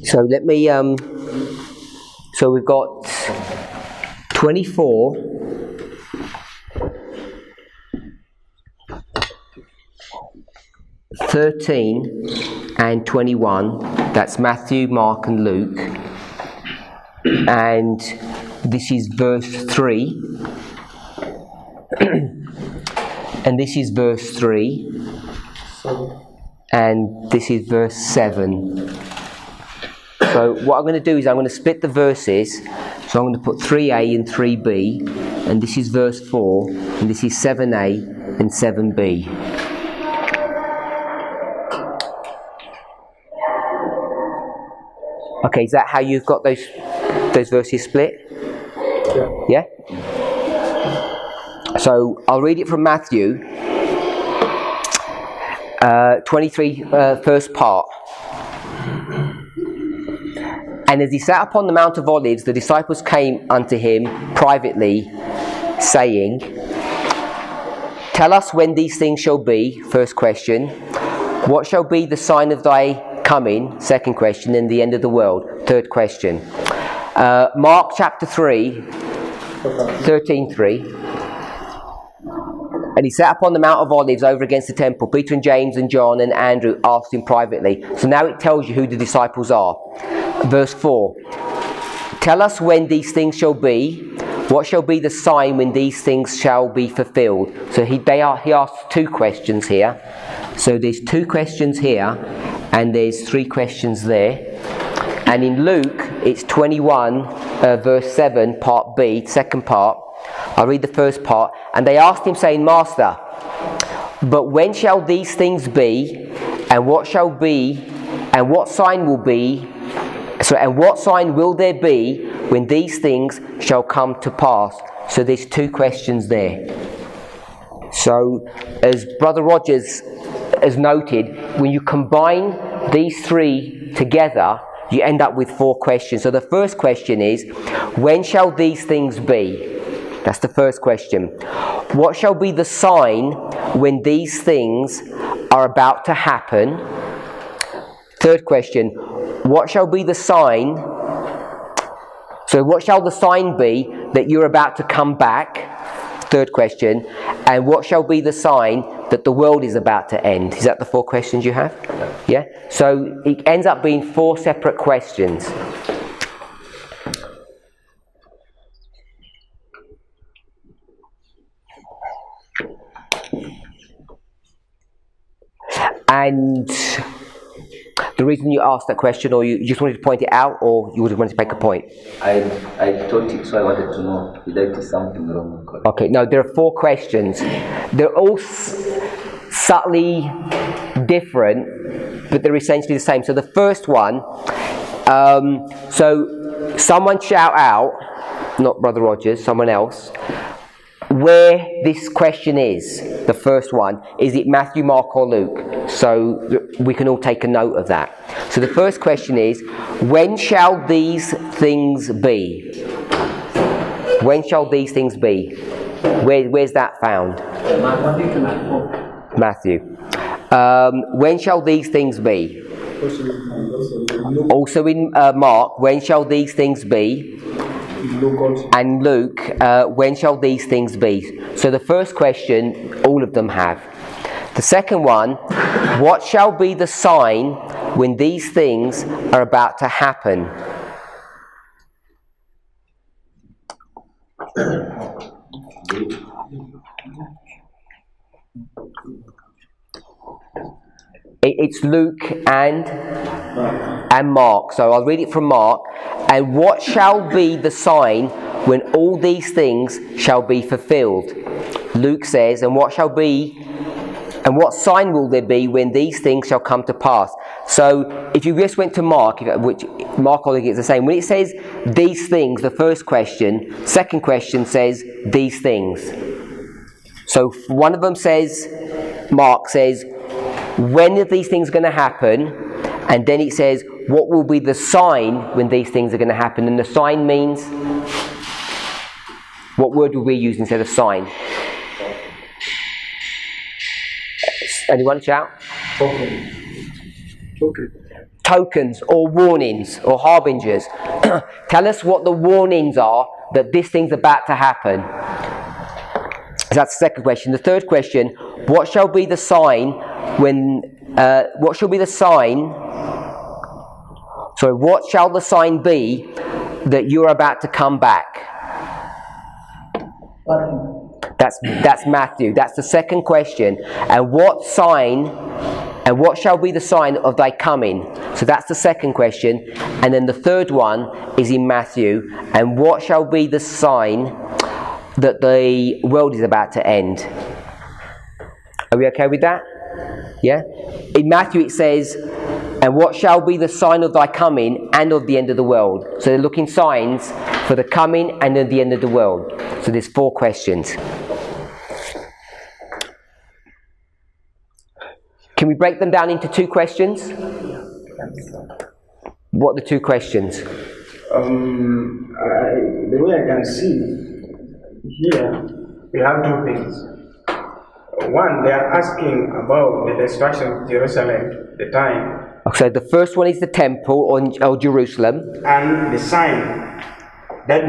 So let me, so we've got 24, 13 and 21. That's Matthew, Mark and Luke. And this is verse 3. And this is verse 3. And this is verse 7. So what I'm going to do is I'm going to split the verses. So I'm going to put 3a and 3b, and this is verse 4, and this is 7a and 7b. Okay, is that how you've got those verses split? Yeah? So I'll read it from Matthew 23, first part. And as he sat upon the Mount of Olives, the disciples came unto him privately, saying, Tell us when these things shall be, first question. What shall be the sign of thy coming, second question, and the end of the world, third question. Mark chapter 3, 13:3. And he sat upon the Mount of Olives over against the temple. Peter and James and John and Andrew asked him privately. So now it tells you who the disciples are. Verse 4. Tell us when these things shall be. What shall be the sign when these things shall be fulfilled? So he asks two questions here. So there's two questions here, and there's three questions there. And in Luke, it's 21, verse 7, part B, second part. I'll read the first part. And they asked him, saying, Master, but when shall these things be? And what shall be? And what sign will be? And what sign will there be when these things shall come to pass? So there's two questions there. So, as Brother Rogers has noted, when you combine these three together, you end up with four questions. So the first question is, when shall these things be? That's the first question. What shall be the sign when these things are about to happen? Third question, what shall be the sign? So what shall the sign be that you're about to come back? Third question. And what shall be the sign that the world is about to end? Is that the four questions you have? Yeah? So it ends up being four separate questions. And the reason you asked that question, or you just wanted to point it out, or you wanted to make a point? I thought it, so I wanted to know if there is something wrong. Okay, no, there are four questions. They're all subtly different, but they're essentially the same. So the first one, so someone shout out, not Brother Rogers, someone else, where this question is. The first one, is it Matthew, Mark or Luke? So we can all take a note of that. So the first question is, when shall these things be? When shall these things be? Where's that found? Matthew. When shall these things be? Also in Mark, when shall these things be? And Luke, when shall these things be? So the first question, all of them have. The second one, what shall be the sign when these things are about to happen? It's Luke and Mark. So I'll read it from Mark. And what shall be the sign when all these things shall be fulfilled? Luke says, and what shall be, and what sign will there be when these things shall come to pass? So if you just went to Mark, which Mark already is the same, when it says these things, the first question, second question says these things. So one of them says, Mark says, when are these things going to happen? And then it says, what will be the sign when these things are going to happen? And the sign means, what word will we use instead of sign? Anyone shout? Token. tokens or warnings or harbingers. Tell us what the warnings are that this thing's about to happen. So that's the second question. The third question, what shall be the sign when, what shall the sign be that you're about to come back? That's Matthew. That's the second question. And what shall be the sign of thy coming? So that's the second question. And then the third one is in Matthew. And what shall be the sign that the world is about to end? Are we okay with that? Yeah? In Matthew it says, and what shall be the sign of thy coming and of the end of the world? So they're looking signs for the coming and of the end of the world. So there's 4 questions. Can we break them down into 2 questions? What are the 2 questions? The way I can see here, we have 2 things. One, they are asking about the destruction of Jerusalem, the time. So the first one is the temple or Jerusalem. And the sign that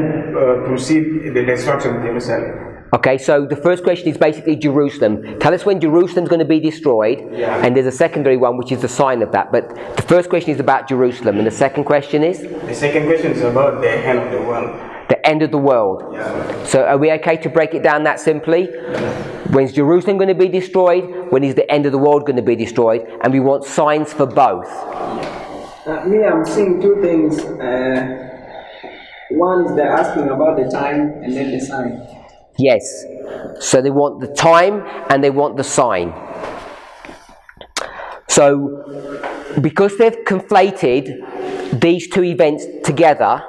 precedes the destruction of Jerusalem. Okay, so the first question is basically Jerusalem. Tell us when Jerusalem's going to be destroyed, and there's a secondary one which is the sign of that. But the first question is about Jerusalem, and the second question is? The second question is about the end of the world. The end of the world. Yeah. So are we okay to break it down that simply? When's Jerusalem going to be destroyed? When is the end of the world going to be destroyed? And we want signs for both. I'm seeing 2 things. One is they're asking about the time and then the sign. Yes. So they want the time and they want the sign. So because they've conflated these 2 events together,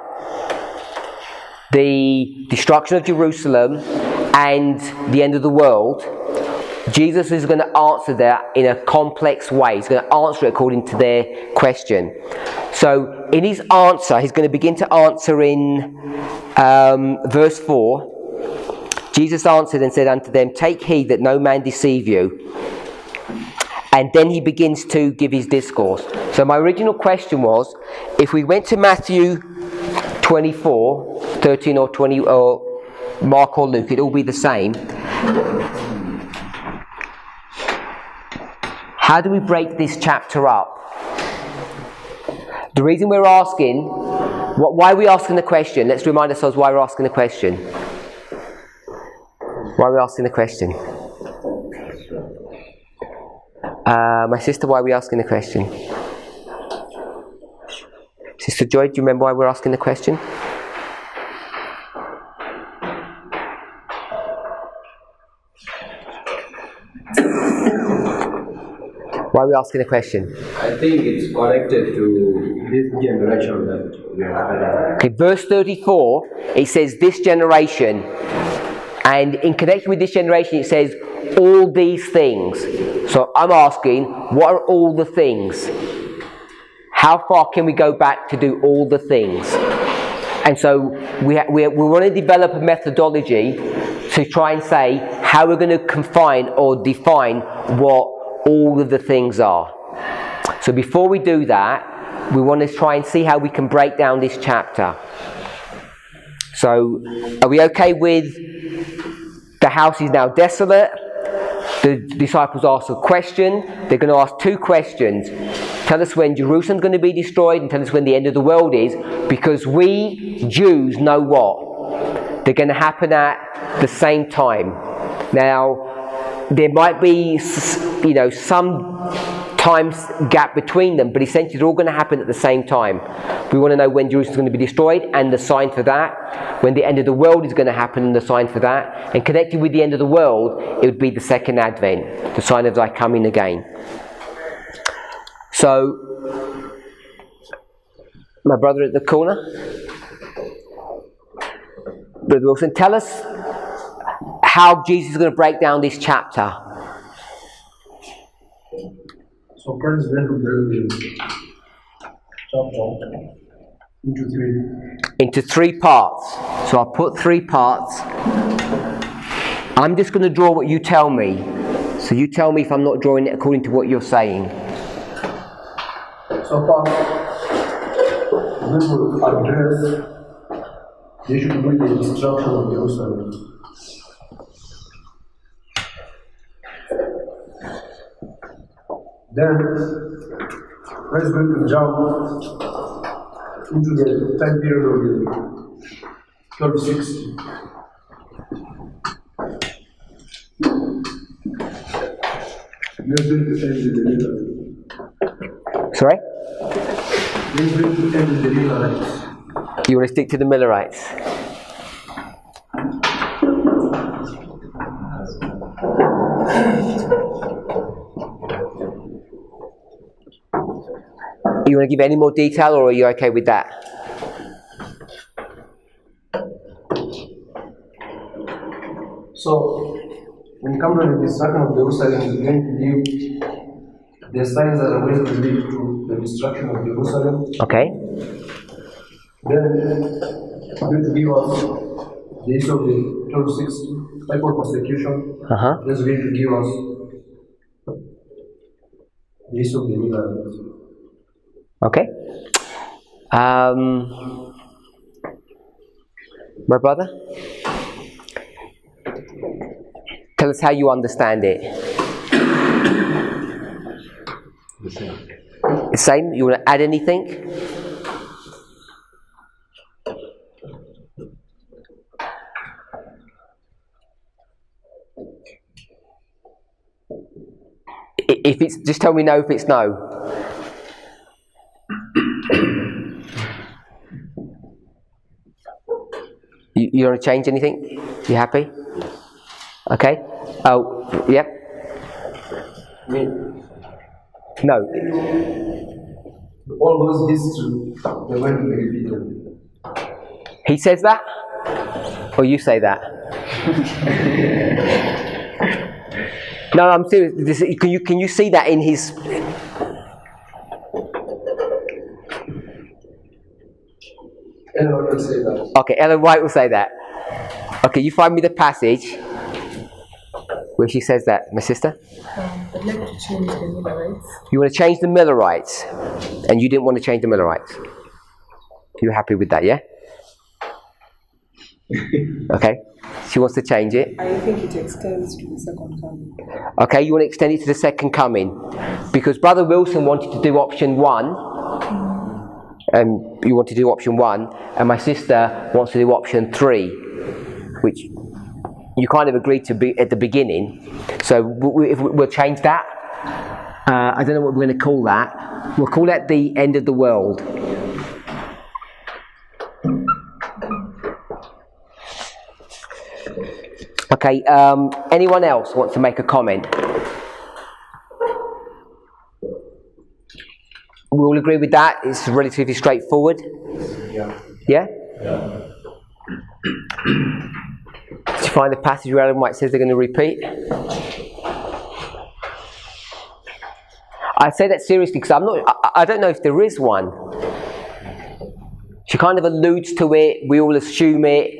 the destruction of Jerusalem and the end of the world, Jesus is going to answer that in a complex way. He's going to answer it according to their question. So in his answer, he's going to begin to answer in verse 4. Jesus answered and said unto them, take heed that no man deceive you. And then he begins to give his discourse. So my original question was, if we went to Matthew 24, 13 or 20, or Mark or Luke, it'd all be the same. How do we break this chapter up? The reason we're asking, why are we asking the question? Let's remind ourselves why we're asking the question. Why are we asking the question? My sister, why are we asking the question? Sister Joy, do you remember why we're asking the question? Why are we asking the question? I think it's connected to this generation that we are having. Okay, verse 34, it says this generation. And in connection with this generation, it says all these things. So I'm asking, what are all the things? How far can we go back to do all the things? And so we want to develop a methodology to try and say how we're going to confine or define what all of the things are. So before we do that, we want to try and see how we can break down this chapter. So are we okay with the house is now desolate? The disciples ask a question. They're going to ask 2 questions. Tell us when Jerusalem's going to be destroyed and tell us when the end of the world is, because we Jews know what? They're going to happen at the same time. Now, there might be, some time gap between them, but essentially they're all going to happen at the same time. We want to know when Jerusalem's going to be destroyed and the sign for that, when the end of the world is going to happen and the sign for that, and connected with the end of the world, it would be the second advent, the sign of thy coming again. So, my brother at the corner, Brother Wilson, tell us how Jesus is going to break down this chapter. So Christ is going to build this chapter into 3 parts. So I'll put 3 parts. I'm just going to draw what you tell me. So you tell me if I'm not drawing it according to what you're saying. So far, we will address the issue to do with the destruction of Jerusalem. Then, let's going to jump into the time period of the 1260. Let's going to end with the Millerites. Sorry? Let's going to end with the Millerites. You want to stick to the Millerites? You want to give any more detail, or are you okay with that? So, when it comes to the destruction of Jerusalem, it's going to give the signs that are going to lead to the destruction of Jerusalem. Okay. Then, it's going to give us the issue of the 1260 type of persecution. That's going to give us the issue of the Millerites. Okay. My brother? Tell us how you understand it. The same. The same? You want to add anything? If it's, just tell me no if it's no. You want to change anything? You happy? Okay. Oh, yep. No. All those history, they're going to be repeated. He says that? Or you say that? No, I'm serious. Can you see that in his... Ellen will say that. Okay, Ellen White will say that. Okay, you find me the passage where she says that, my sister? I'd like to change the Millerites. You want to change the Millerites, and you didn't want to change the Millerites. You're happy with that, yeah? Okay. She wants to change it. I think it extends to the second coming. Okay, you want to extend it to the second coming. Because Brother Wilson wanted to do option 1, and you want to do option 1, and my sister wants to do option 3, which you kind of agreed to be at the beginning. So we'll change that. I don't know what we're going to call that. We'll call that the end of the world. Okay, anyone else wants to make a comment? We all agree with that? It's relatively straightforward? Yeah. Yeah? Yeah. Did you find the passage where Ellen White says they're going to repeat? I say that seriously because I don't know if there is one. She kind of alludes to it, we all assume it,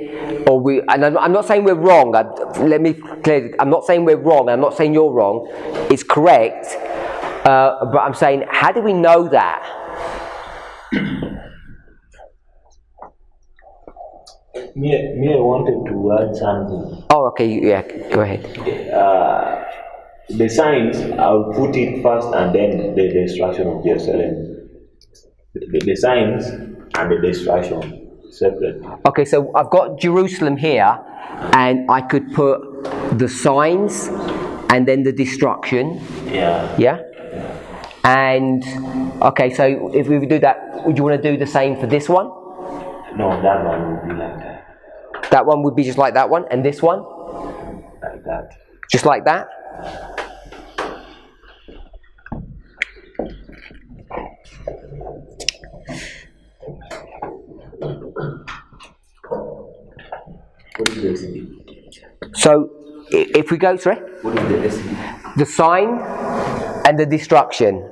and I'm not saying we're wrong, let me clear, I'm not saying we're wrong, I'm not saying you're wrong, it's correct, but I'm saying, how do we know that? Me, I wanted to add something. Oh, okay, yeah, go ahead. The signs, I'll put it first and then the destruction of Jerusalem. The signs and the destruction separate. Okay, so I've got Jerusalem here, and I could put the signs and then the destruction. Yeah. Yeah? And, okay, so if we do that, would you want to do the same for this one? No, that one would be like that. That one would be just like that one, and this one? Like that. Just like that? What is the SE? So, if we go, sorry? What is the SE? The sign and the destruction.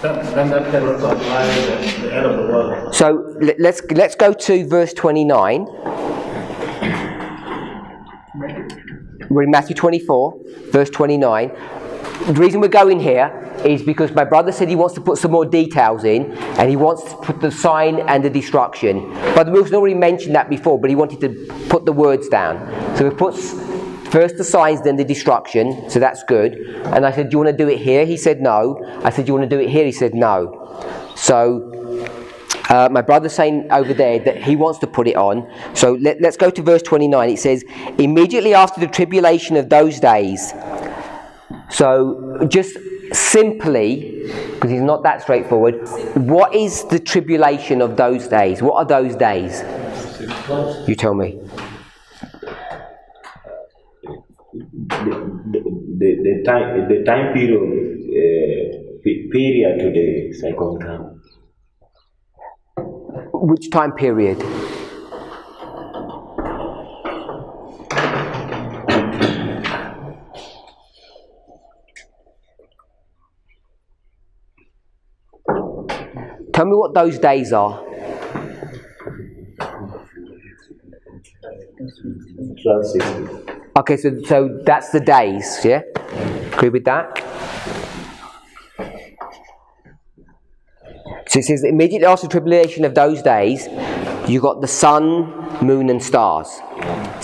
Then that cannot apply the end of the world. So, let's go to verse 29. We're in Matthew 24, verse 29. the reason we're going here is because my brother said he wants to put some more details in, and he wants to put the sign and the destruction. Brother Wilson already mentioned that before, but he wanted to put the words down. So he puts first the signs, then the destruction, so that's good. And I said, do you want to do it here? He said no. I said, do you want to do it here? He said no. So my brother's saying over there that he wants to put it on. So let's go to verse 29. It says, immediately after the tribulation of those days. So just simply, because it's not that straightforward, what is the tribulation of those days? What are those days? You tell me. The time period to the second come. Which time period? Tell me what those days are. 1260. Okay, so that's the days, yeah? Agree with that? So it says, immediately after the tribulation of those days, you got the sun, moon and stars.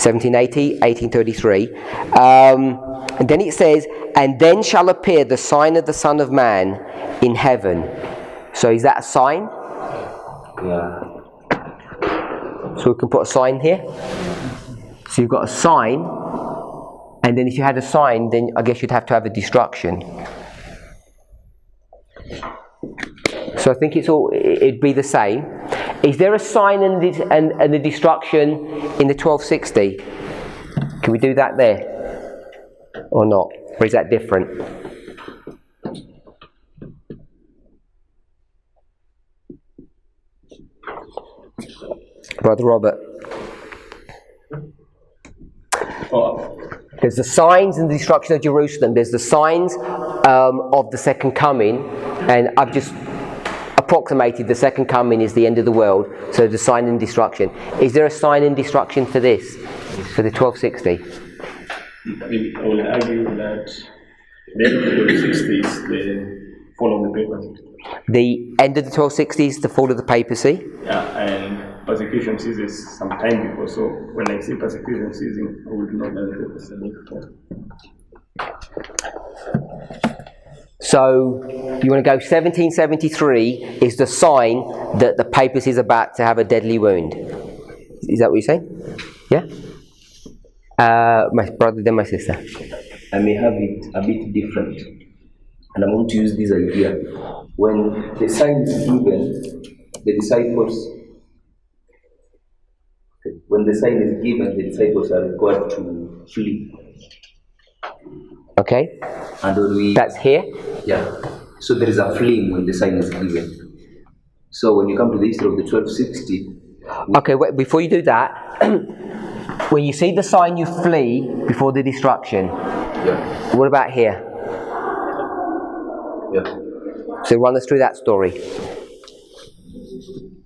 1780, 1833. And then it says, and then shall appear the sign of the Son of Man in heaven. So is that a sign? Yeah. So we can put a sign here. So you've got a sign, and then if you had a sign, then I guess you'd have to have a destruction. So I think it'd be the same. Is there a sign and the destruction in the 1260? Can we do that there? Or not? Or is that different? Brother Robert. There's the signs and the destruction of Jerusalem. There's the signs of the second coming, and I've just approximated the second coming is the end of the world. So the sign and destruction. Is there a sign and destruction for this, for the 1260? I will argue that the end of the 1260 is the fall of the papacy. The end of the 1260 is the fall of the papacy. Yeah, and persecution ceases some time before. So when I say persecution ceasing, I would know that the papacy will fall. So you want to go 1773 is the sign that the papacy is about to have a deadly wound. Is that what you're saying? Yeah? My brother, then my sister. I may have it a bit different, and I'm going to use this idea. When the sign is given, the disciples, are required to flee. Okay. And when that's here? Yeah. So there is a fleeing when the sign is given. So when you come to the history of the 1260... Okay, wait, before you do that, when you see the sign, you flee before the destruction. Yeah. What about here? Yeah. So run us through that story.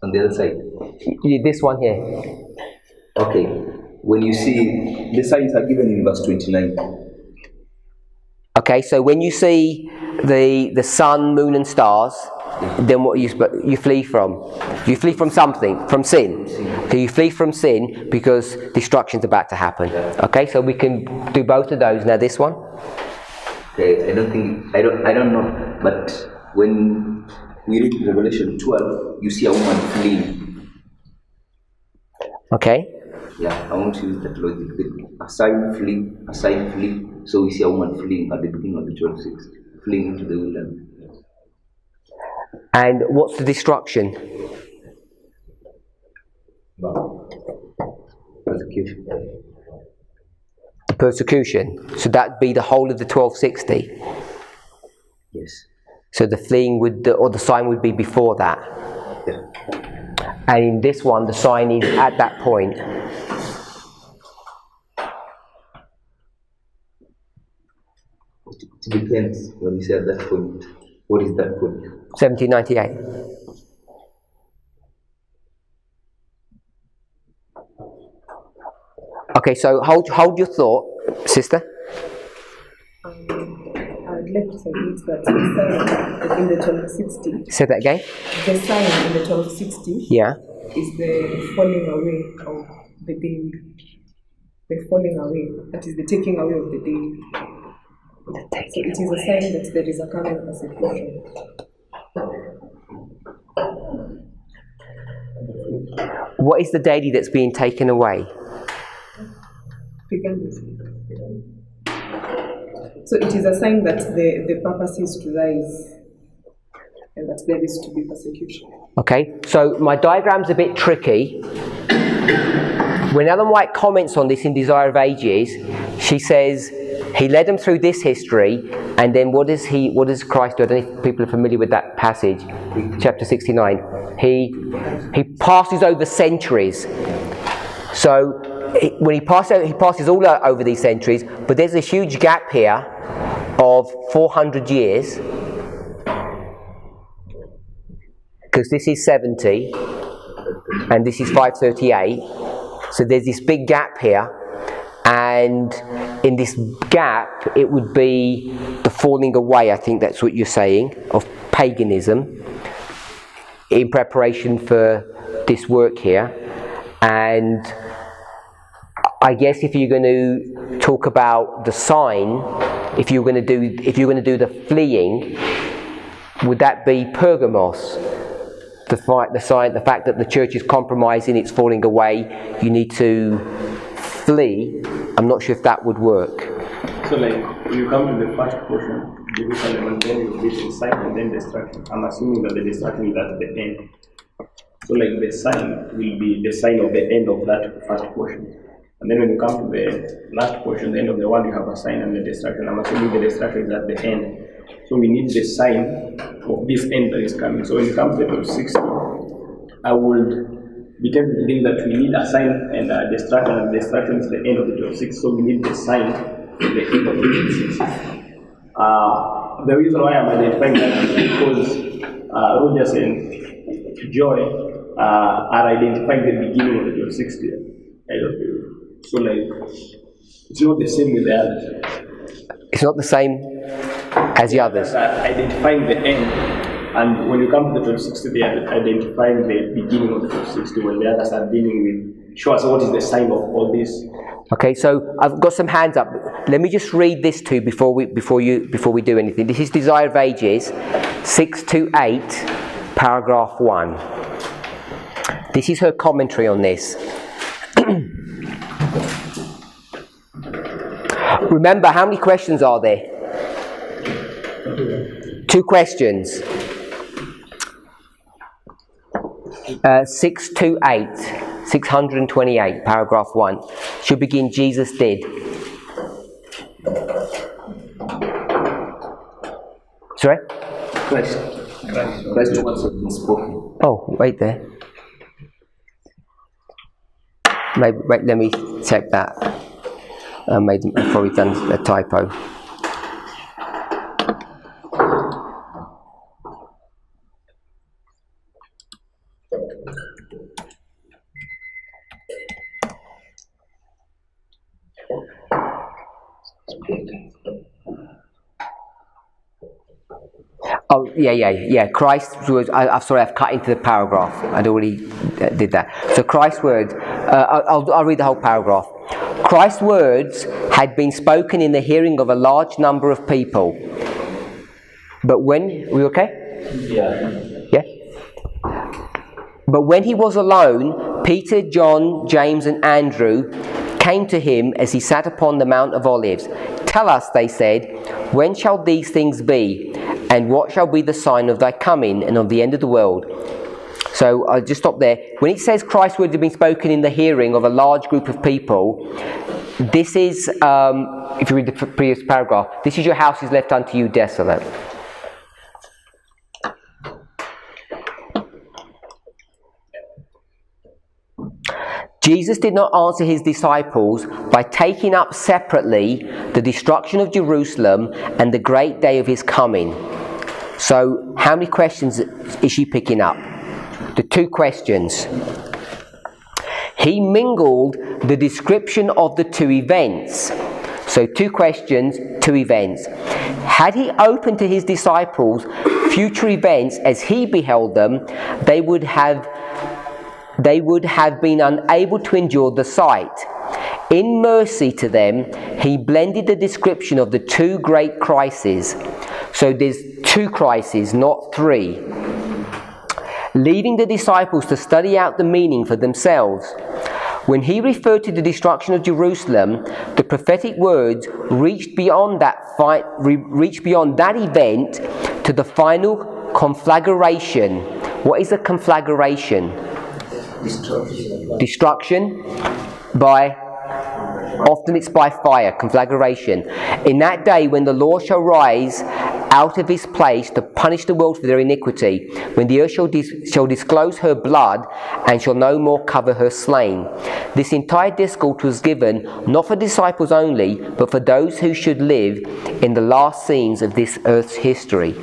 On the other side? This one here. Okay. When you see, the signs are given in verse 29. Okay, so when you see the sun, moon and stars, then what you flee from? You flee from something, from sin. So you flee from sin because destruction's about to happen. Okay, so we can do both of those. Now this one. Okay, I don't know, but when we read Revelation 12, you see a woman fleeing. Okay. Yeah, I want to use that logic. A sign flee. So we see a woman fleeing at the beginning of the 12:6, fleeing into the wilderness. And what's the destruction? Persecution. The persecution. So that'd be the whole of the 1260. Yes. So the fleeing or the sign would be before that. Yeah. And in this one, the sign is at that point. It depends when you say at that point. What is that point? 1798. Okay, so hold your thought, sister. I'd left side means that the sign in the 1260. Say that again? The sign in the 1260 Yeah. is the falling away of the day. The falling away, that is the taking away of the day. So it is a sign that there is a coming persecution. What is the deity that's being taken away? So it is a sign that the purpose is to rise and that there is to be persecution. Okay, so my diagram's a bit tricky. When Ellen White comments on this in Desire of Ages, she says he led them through this history, and then what does Christ do? I don't know if people are familiar with that passage, chapter 69. He passes over centuries. So when he passes all over these centuries, but there's a huge gap here of 400 years, because this is 70 and this is 538. So there's this big gap here, and in this gap it would be the falling away, I think that's what you're saying, of paganism in preparation for this work here. And I guess if you're going to talk about the sign, if you're going to do the fleeing, would that be Pergamos? The fact that the church is compromising, it's falling away, you need to flee. I'm not sure if that would work. So like, when you come to the first portion, Jerusalem, and then you reach the sign and then destruction. I'm assuming that the destruction is at the end. So like the sign will be the sign of the end of that first portion. And then when you come to the last portion, the end of the world, you have a sign and the destruction. I'm assuming the destruction is at the end. So we need the sign of this end that is coming. So when it comes to the 1260, I would be tempted to think that we need a sign and a destruction, and the destruction is the end of the 1260. So we need the sign at the end of the 1260. The reason why I'm identifying that is because Rogers and Joy are identifying the beginning of the 1260. So like, it's not the same with the others. It's not the same as the others. Identifying the end, and when you come to the 1260, they are identifying the beginning of the 1260, when the others are dealing with, show us what is the sign of all this. Okay, so I've got some hands up. Let me just read this to you before we do anything. This is Desire of Ages, 628, paragraph 1. This is her commentary on this. Remember, how many questions are there? 2 questions. 628, paragraph 1. Should begin, Jesus did. Sorry? Christ once has been spoken. Oh, wait there. Wait, let me check that. I've probably done a typo. Oh, yeah. Christ's words. I've cut into the paragraph. I'd already did that. So Christ's words. I'll read the whole paragraph. Christ's words had been spoken in the hearing of a large number of people. But when... Are we okay? Yeah? But when he was alone, Peter, John, James and Andrew came to him as he sat upon the Mount of Olives. Tell us, they said, when shall these things be? And what shall be the sign of thy coming and of the end of the world? So I'll just stop there. When it says Christ's words have been spoken in the hearing of a large group of people, this is, if you read the previous paragraph, this is your house is left unto you desolate. Jesus did not answer his disciples by taking up separately the destruction of Jerusalem and the great day of his coming. So, how many questions is she picking up? The 2 questions. He mingled the description of the 2 events. So 2 questions, 2 events. Had he opened to his disciples future events as he beheld them, they would have been unable to endure the sight. In mercy to them, he blended the description of the 2 great crises. So there's 2 crises, not 3. Leaving the disciples to study out the meaning for themselves. When he referred to the destruction of Jerusalem, the prophetic words reached beyond that event to the final conflagration. What is a conflagration? Destruction by, often it's by fire, conflagration. In that day when the Lord shall rise out of his place to punish the world for their iniquity, when the earth shall disclose her blood and shall no more cover her slain. This entire discourse was given not for disciples only, but for those who should live in the last scenes of this earth's history.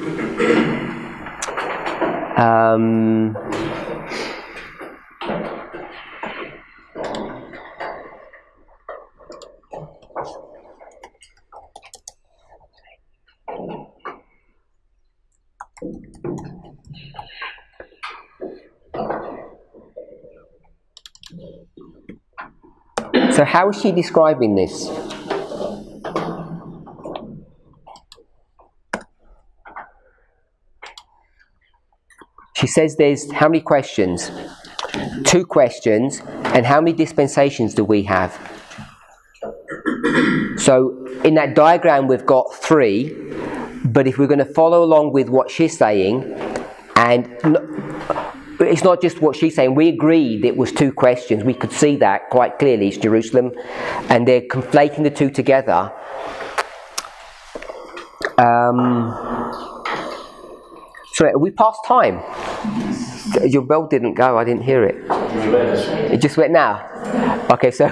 So how is she describing this? She says there's how many questions? 2 questions. And how many dispensations do we have? So in that diagram we've got 3, but if we're going to follow along with what she's saying, and it's not just what she's saying, we agreed it was 2 questions, we could see that quite clearly, it's Jerusalem, and they're conflating the 2 together. Sorry, are we past time? Your bell didn't go, I didn't hear it. It just went now? Okay, so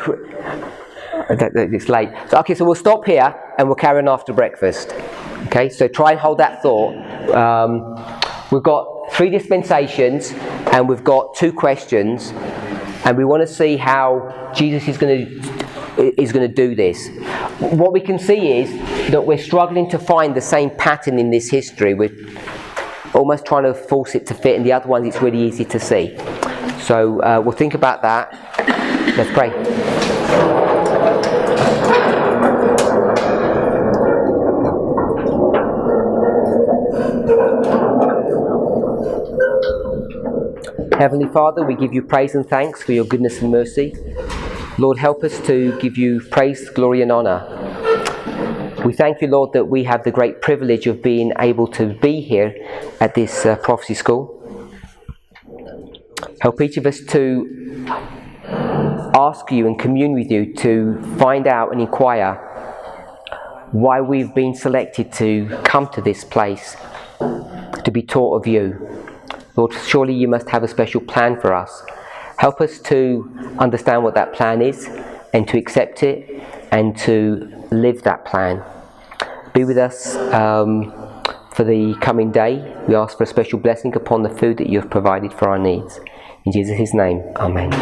it's late. So we'll stop here and we'll carry on after breakfast. Okay, so try and hold that thought. We've got 3 dispensations and we've got 2 questions, and we want to see how Jesus is going to do this. What we can see is that we're struggling to find the same pattern in this history. We're almost trying to force it to fit, and the other ones it's really easy to see. So we'll think about that. Let's pray. Heavenly Father, we give you praise and thanks for your goodness and mercy. Lord, help us to give you praise, glory and honour. We thank you, Lord, that we have the great privilege of being able to be here at this prophecy school. Help each of us to ask you and commune with you to find out and inquire why we've been selected to come to this place, to be taught of you. Lord, surely you must have a special plan for us. Help us to understand what that plan is and to accept it and to live that plan. Be with us for the coming day. We ask for a special blessing upon the food that you have provided for our needs. In Jesus' name, amen.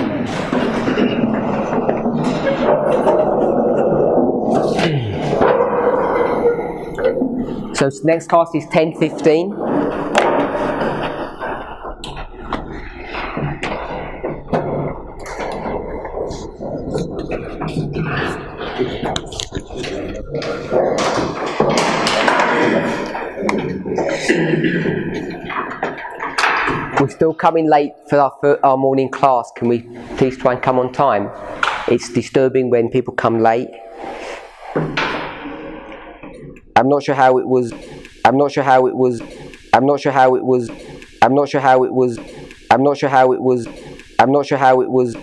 So next class is 10:15. We're still coming late for our morning class. Can we please try and come on time? It's disturbing when people come late. I'm not sure how it was. I'm not sure how it was. I'm not sure how it was. I'm not sure how it was. I'm not sure how it was. I'm not sure how it was.